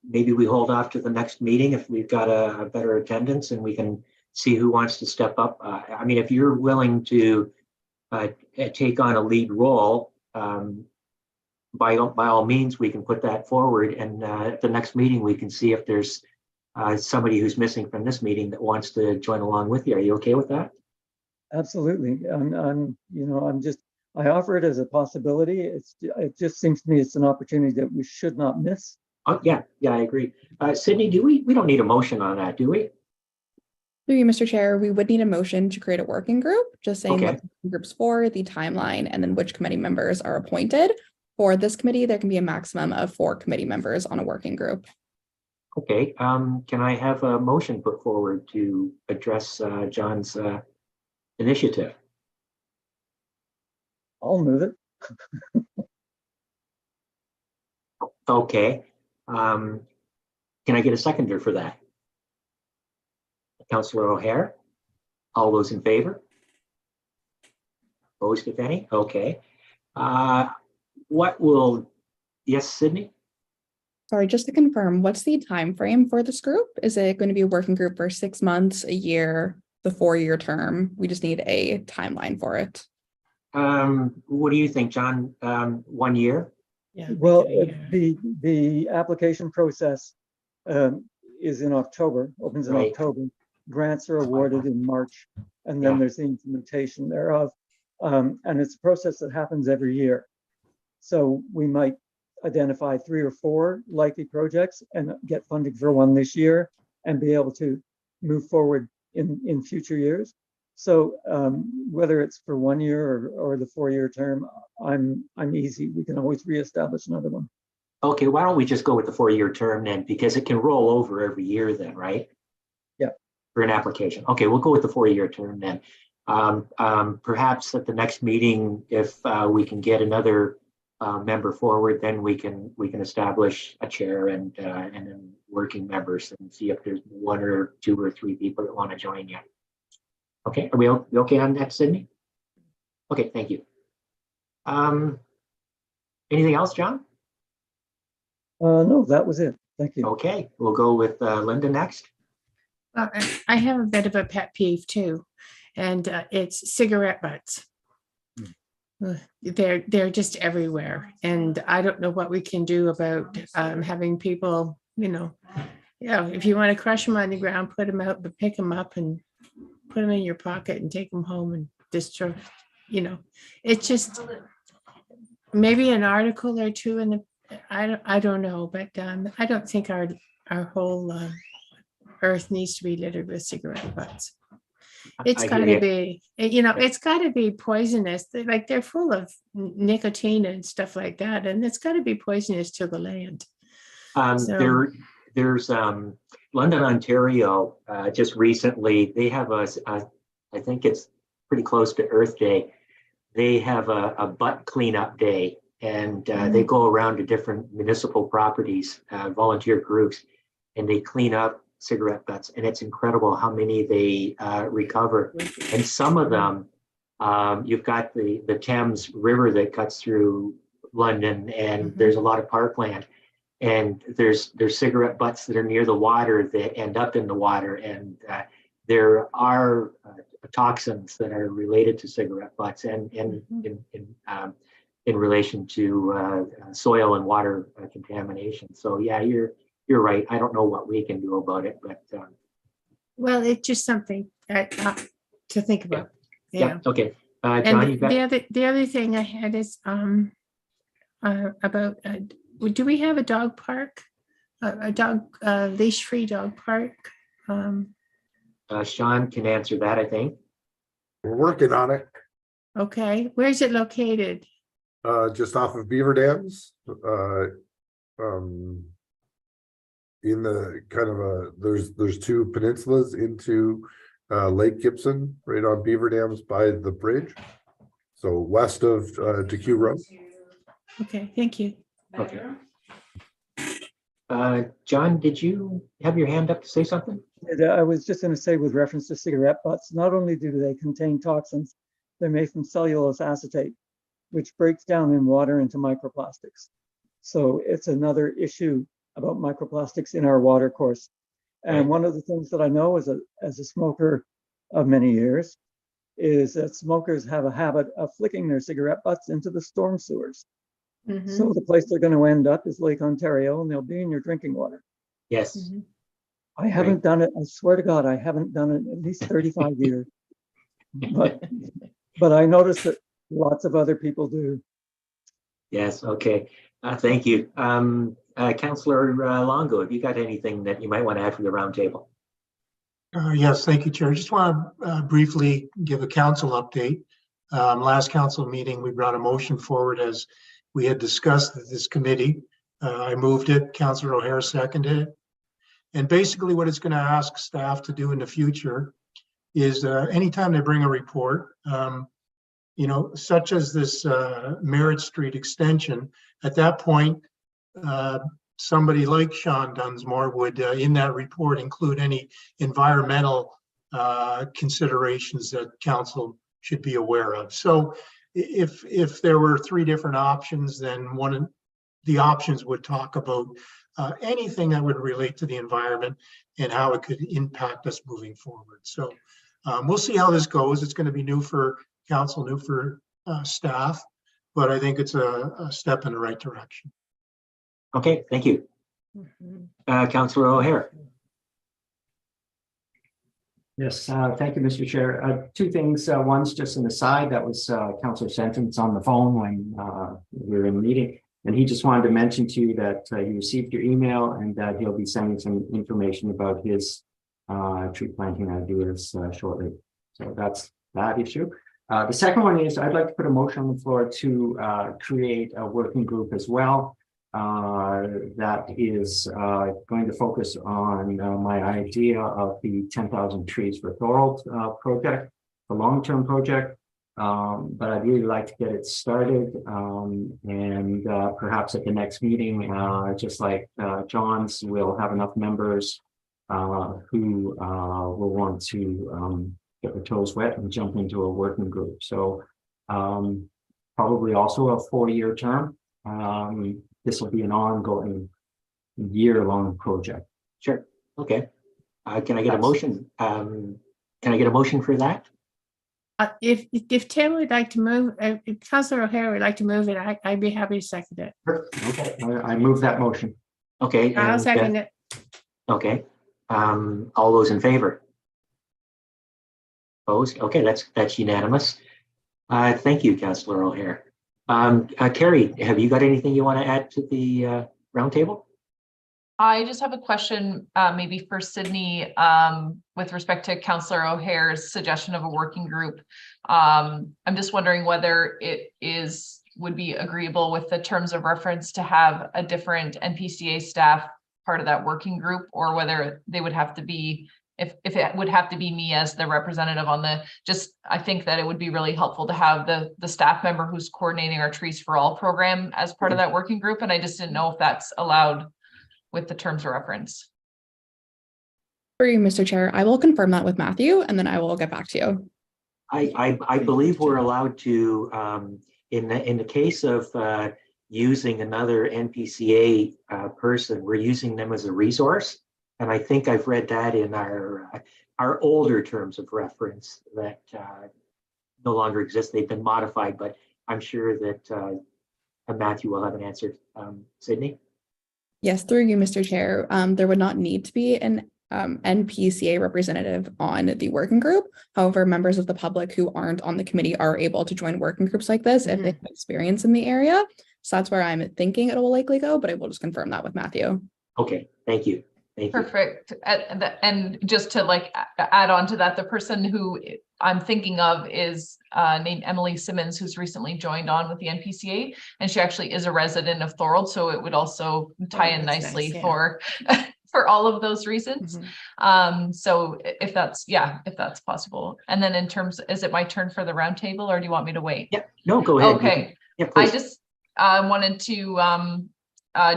A: maybe we hold off to the next meeting if we've got a better attendance and we can see who wants to step up. I mean, if you're willing to take on a lead role, by all means, we can put that forward, and at the next meeting we can see if there's somebody who's missing from this meeting that wants to join along with you. Are you okay with that?
B: Absolutely. I offer it as a possibility. It just seems to me it's an opportunity that we should not miss.
A: Oh, yeah, I agree. Sydney, we don't need a motion on that, do we?
H: Through you, Mr. Chair, we would need a motion to create a working group, just saying
A: Okay.
H: what the group's for, the timeline, and then which committee members are appointed. For this committee, there can be a maximum of 4 committee members on a working group.
A: Okay, can I have a motion put forward to address John's initiative?
B: I'll move it.
A: Okay, can I get a seconder for that? Councillor O'Hare, all those in favor? Opposed, if any? Okay. Yes, Sydney?
H: Sorry, just to confirm, what's the time frame for this group? Is it going to be a working group for 6 months, a year, the 4-year term? We just need a timeline for it.
A: What do you think, John? 1 year?
E: Yeah.
B: Well,
E: make it a year.
B: the application process is in October, opens in
A: Right.
B: October. Grants are awarded in March, and then
A: Yeah.
B: there's the implementation thereof. And it's a process that happens every year. So we might identify 3 or 4 likely projects and get funding for one this year and be able to move forward in future years. So whether it's for 1 year or the 4-year term, I'm easy. We can always reestablish another one.
A: Okay, why don't we just go with the 4-year term then, because it can roll over every year then, right?
B: Yeah.
A: For an application. Okay, we'll go with the 4-year term then. Perhaps at the next meeting, if we can get another member forward, then we can establish a chair and then working members and see if there's 1 or 2 or 3 people that want to join you. Okay, are we okay on that, Sydney? Okay, thank you. Anything else, John?
B: No, that was it. Thank you.
A: Okay, we'll go with Linda next.
E: Well, I have a bit of a pet peeve too, and it's cigarette butts. They're just everywhere, and I don't know what we can do about having people, if you want to crush them on the ground, put them out, but pick them up and put them in your pocket and take them home and destroy. It's just maybe an article or 2 in the. I don't know, but I don't think our whole earth needs to be littered with cigarette butts. It's got to be, it's got to be poisonous. They're full of nicotine and stuff like that, and it's got to be poisonous to the land.
A: There's London, Ontario. Just recently, they have I think it's pretty close to Earth Day. They have a butt cleanup day, and they go around to different municipal properties, volunteer groups, and they clean up cigarette butts, and it's incredible how many they recover. And some of them, you've got the Thames River that cuts through London, and there's a lot of parkland, and there's cigarette butts that are near the water that end up in the water, and there are toxins that are related to cigarette butts and in relation to soil and water contamination. So yeah, you're right. I don't know what we can do about it, but
E: well, it's just something to think about. Yeah.
A: Okay. John,
E: And
A: you got,
E: the other thing I had is about do we have a dog park? A dog leash-free dog park?
A: Sean can answer that, I think.
C: We're working on it,
E: Okay, where's it located?
C: just off of Beaver Dams. In the kind of there's two peninsulas into Lake Gibson, right on Beaver Dams by the bridge. So west of DeQ Road.
E: Okay, thank you.
A: Okay. John, did you have your hand up to say something?
B: I was just going to say, with reference to cigarette butts, not only do they contain toxins, they're made from cellulose acetate, which breaks down in water into microplastics. So it's another issue about microplastics in our water course. And
A: Right.
B: one of the things that I know as a smoker of many years is that smokers have a habit of flicking their cigarette butts into the storm sewers.
E: Mhm,
B: So the place they're going to end up is Lake Ontario, and they'll be in your drinking water.
A: Yes.
E: mhm.
B: I haven't done it. I swear to God, I haven't done it in at least 35 years. But I noticed that lots of other people do.
A: Yes, okay. Thank you. Councillor Longo, have you got anything that you might want to add for the roundtable?
F: Yes, thank you, Chair. I just want to briefly give a council update. Last council meeting, we brought a motion forward as we had discussed at this committee. I moved it, Councillor O'Hare seconded it. And basically what it's going to ask staff to do in the future is anytime they bring a report, such as this Merritt Street extension, at that point, somebody like Sean Dunsmore would, in that report, include any environmental considerations that council should be aware of. So if there were 3 different options, then one of the options would talk about anything that would relate to the environment and how it could impact us moving forward. So we'll see how this goes. It's going to be new for council, new for staff, but I think it's a step in the right direction.
A: Okay, thank you.
E: Mhm.
A: Councillor O'Hare.
D: Yes, thank you, Mr. Chair. 2 things. One's just an aside. That was Councillor Sentence on the phone when we were in the meeting. And he just wanted to mention to you that he received your email and that he'll be sending some information about his tree planting ideas shortly. So that's that issue. The second one is I'd like to put a motion on the floor to create a working group as well. That is going to focus on my idea of the 10,000 trees for Thorold project, the long-term project. But I'd really like to get it started and perhaps at the next meeting, just like John's, we'll have enough members who will want to get their toes wet and jump into a working group. So probably also a 4-year term. This will be an ongoing year-long project.
A: Sure. Okay. Can I get a motion? Can I get a motion for that?
E: If Tim would like to move, if Councillor O'Hare would like to move it, I'd be happy to second it.
D: Okay, I move that motion.
A: Okay.
E: I'll
A: and,
E: second it.
A: Okay. All those in favor? Opposed? Okay, that's unanimous. Thank you, Councillor O'Hare. Carrie, have you got anything you want to add to the roundtable?
G: I just have a question, maybe for Sydney, with respect to Councillor O'Hare's suggestion of a working group. I'm just wondering whether it would be agreeable with the terms of reference to have a different NPCA staff part of that working group, or whether they would have to be, if it would have to be me as the representative on I think that it would be really helpful to have the staff member who's coordinating our Trees for All program as part of that working group. And I just didn't know if that's allowed with the terms of reference.
H: For you, Mr. Chair, I will confirm that with Matthew and then I will get back to you.
A: I believe we're allowed to, in the case of using another NPCA person, we're using them as a resource. And I think I've read that in our older terms of reference that no longer exist. They've been modified, but I'm sure that Matthew will have an answer. Sydney?
H: Yes, through you, Mr. Chair. There would not need to be an NPCA representative on the working group. However, members of the public who aren't on the committee are able to join working groups like this if they have experience in the area. So that's where I'm thinking it will likely go, but I will just confirm that with Matthew.
A: Okay, thank you. Thank you.
G: Perfect. And just to like add on to that, the person who I'm thinking of is named Emily Simmons, who's recently joined on with the NPCA, and she actually is a resident of Thorold, so it would also tie in
E: that's
G: nicely
E: nice, yeah.
G: for for all of those reasons. So if that's possible. And then in terms, is it my turn for the roundtable, or do you want me to wait?
A: Yeah, no, go ahead.
G: Okay.
A: Yeah,
G: I
A: please.
G: just wanted to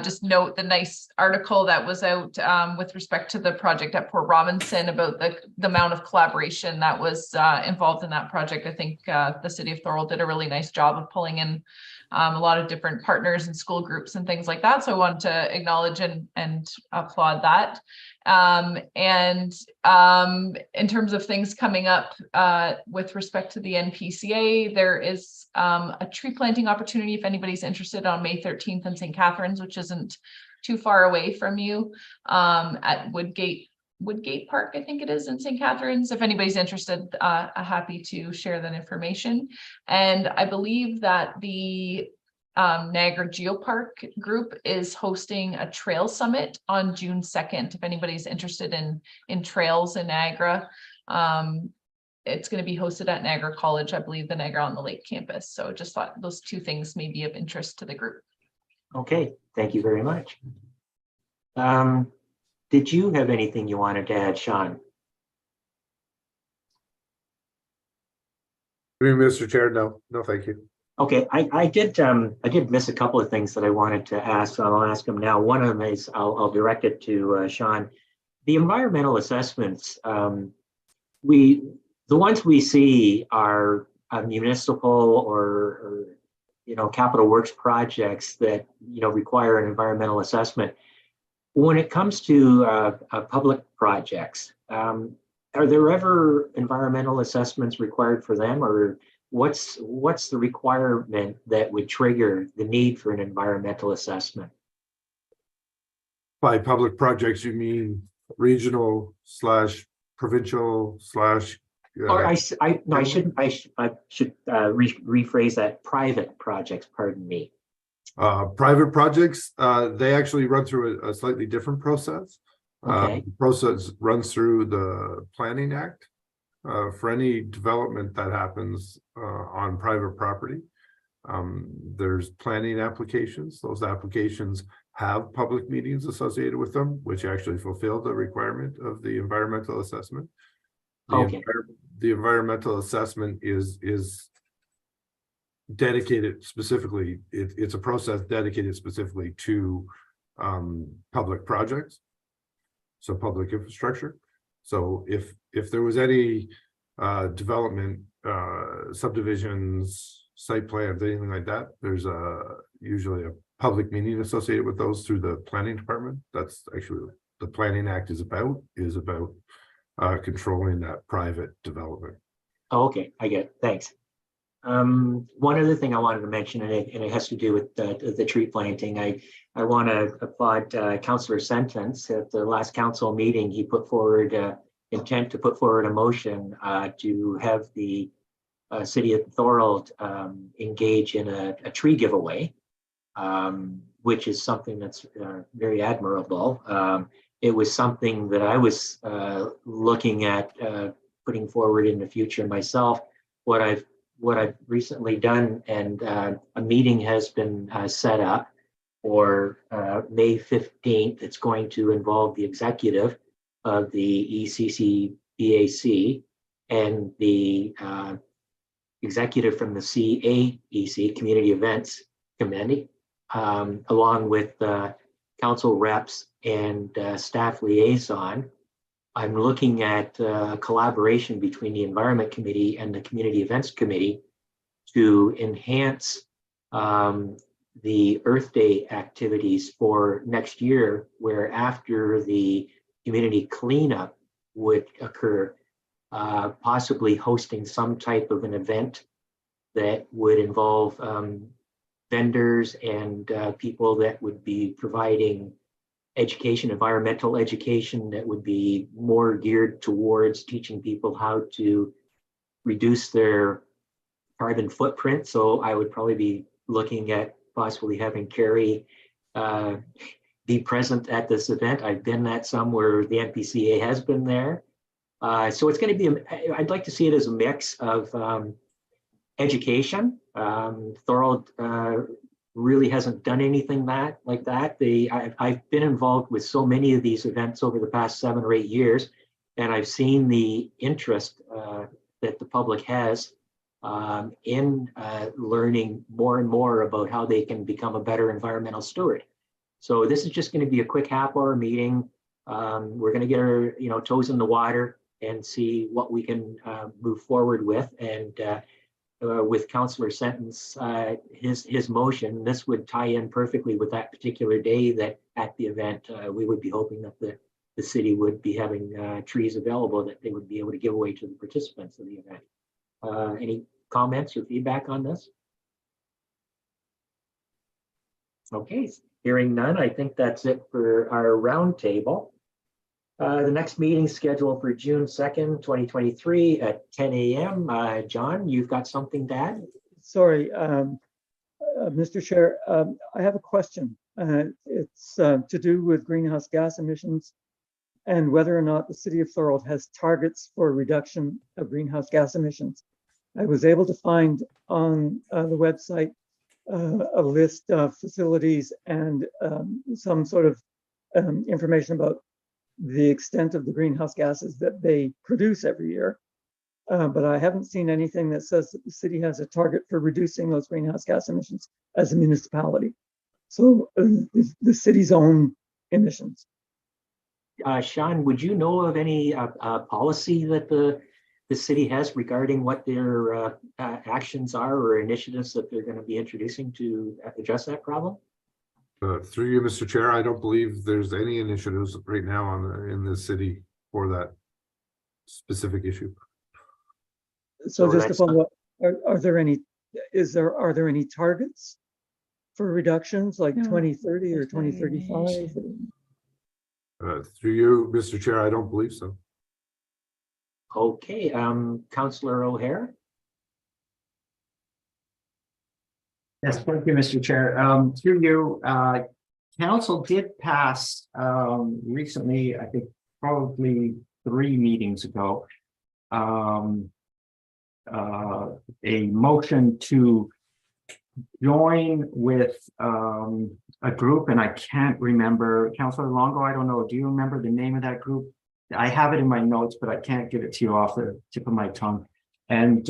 G: just note the nice article that was out with respect to the project at Port Robinson about the amount of collaboration that was involved in that project. I think the city of Thorold did a really nice job of pulling in a lot of different partners and school groups and things like that. So I wanted to acknowledge and applaud that. And in terms of things coming up with respect to the NPCA, there is a tree planting opportunity if anybody's interested on May 13th in St. Catharines, which isn't too far away from you, at Woodgate Park, I think it is, in St. Catharines. If anybody's interested, I'm happy to share that information. And I believe that the Niagara Geopark group is hosting a trail summit on June 2nd. If anybody's interested in trails in Niagara, it's going to be hosted at Niagara College, I believe, the Niagara on the Lake campus. So just thought those two things may be of interest to the group.
A: Okay, thank you very much. Did you have anything you wanted to add, Sean?
C: Mr. Chair, no, thank you.
A: Okay, I did miss a couple of things that I wanted to ask, so I'll ask them now. One of them is I'll direct it to Sean. The environmental assessments, the ones we see are municipal or capital works projects that require an environmental assessment. When it comes to public projects, are there ever environmental assessments required for them, or what's the requirement that would trigger the need for an environmental assessment?
C: By public projects, you mean regional / provincial /
A: Or I should rephrase that. Private projects, pardon me.
C: Private projects, they actually run through a slightly different process.
A: Okay.
C: The process runs through the Planning Act for any development that happens on private property. There's planning applications. Those applications have public meetings associated with them, which actually fulfill the requirement of the environmental assessment. The environmental assessment is dedicated specifically, it's a process dedicated specifically to public projects, so public infrastructure. So if there was any development, subdivisions, site plans, anything like that, there's usually a public meeting associated with those through the planning department. That's actually what the Planning Act is about controlling that private development.
A: Oh, okay, I get it. Thanks. One other thing I wanted to mention, and it has to do with the tree planting. I want to applaud Councillor Sentence. At the last council meeting, he put forward intent to put forward a motion to have the city of Thorold engage in a tree giveaway, which is something that's very admirable. It was something that I was looking at putting forward in the future myself. What I've recently done, and a meeting has been set up for May 15th. It's going to involve the executive of the ECCBAC and the executive from the CAEC, Community Events Committee, along with council reps and staff liaison. I'm looking at collaboration between the Environment Committee and the Community Events Committee to enhance the Earth Day activities for next year, where after the community cleanup would occur, possibly hosting some type of an event that would involve vendors and people that would be providing education, environmental education that would be more geared towards teaching people how to reduce their carbon footprint. So I would probably be looking at possibly having Carrie be present at this event. I've been at some where the NPCA has been there. So it's going to be, I'd like to see it as a mix of education. Thorold really hasn't done anything like that. I've been involved with so many of these events over the past 7 or 8 years, and I've seen the interest that the public has in learning more and more about how they can become a better environmental steward. So this is just going to be a quick half-hour meeting. We're going to get our toes in the water and see what we can move forward with. And with Councillor Sentence, his motion, this would tie in perfectly with that particular day that at the event, we would be hoping that the city would be having trees available that they would be able to give away to the participants of the event. Any comments or feedback on this? Okay, hearing none, I think that's it for our roundtable. The next meeting scheduled for June 2nd, 2023 at 10 a.m. John, you've got something to add?
B: Sorry, Mr. Chair, I have a question. It's to do with greenhouse gas emissions and whether or not the city of Thorold has targets for reduction of greenhouse gas emissions. I was able to find on the website a list of facilities and some sort of information about the extent of the greenhouse gases that they produce every year. But I haven't seen anything that says that the city has a target for reducing those greenhouse gas emissions as a municipality. So the city's own emissions.
A: Sean, would you know of any policy that the city has regarding what their actions are or initiatives that they're going to be introducing to address that problem?
C: Through you, Mr. Chair, I don't believe there's any initiatives right now in the city for that specific issue.
B: So just to follow up, are there any targets for reductions like 2030 or 2035?
C: Through you, Mr. Chair, I don't believe so.
A: Okay, Councillor O'Hare.
D: Yes, thank you, Mr. Chair. Through you, council did pass recently, I think probably 3 meetings ago, a motion to join with a group, and I can't remember, Councillor Longo, I don't know, do you remember the name of that group? I have it in my notes, but I can't give it to you off the tip of my tongue. And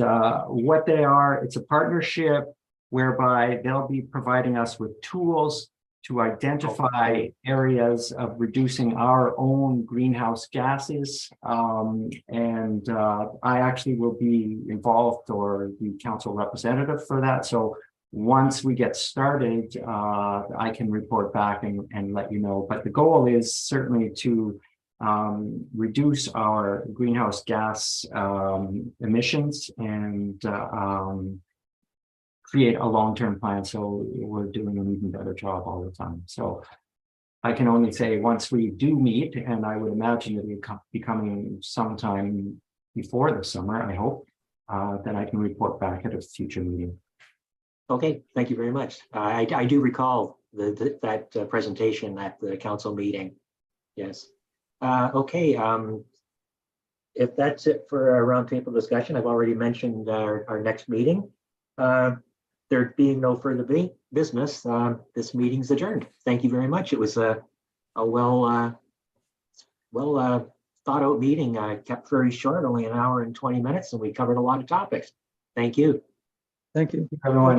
D: what they are, it's a partnership whereby they'll be providing us with tools to identify areas of reducing our own greenhouse gases. And I actually will be involved or the council representative for that. So once we get started, I can report back and let you know. But the goal is certainly to reduce our greenhouse gas emissions and create a long-term plan, so we're doing an even better job all the time. So I can only say once we do meet, and I would imagine it will be coming sometime before the summer, I hope, then I can report back at a future meeting.
A: Okay, thank you very much. I do recall that presentation at the council meeting. Yes. Okay. If that's it for our roundtable discussion, I've already mentioned our next meeting. There being no further business, this meeting's adjourned. Thank you very much. It was a well thought out meeting. Kept very short, only 1 hour and 20 minutes, and we covered a lot of topics. Thank you.
B: Thank you.
D: Everyone.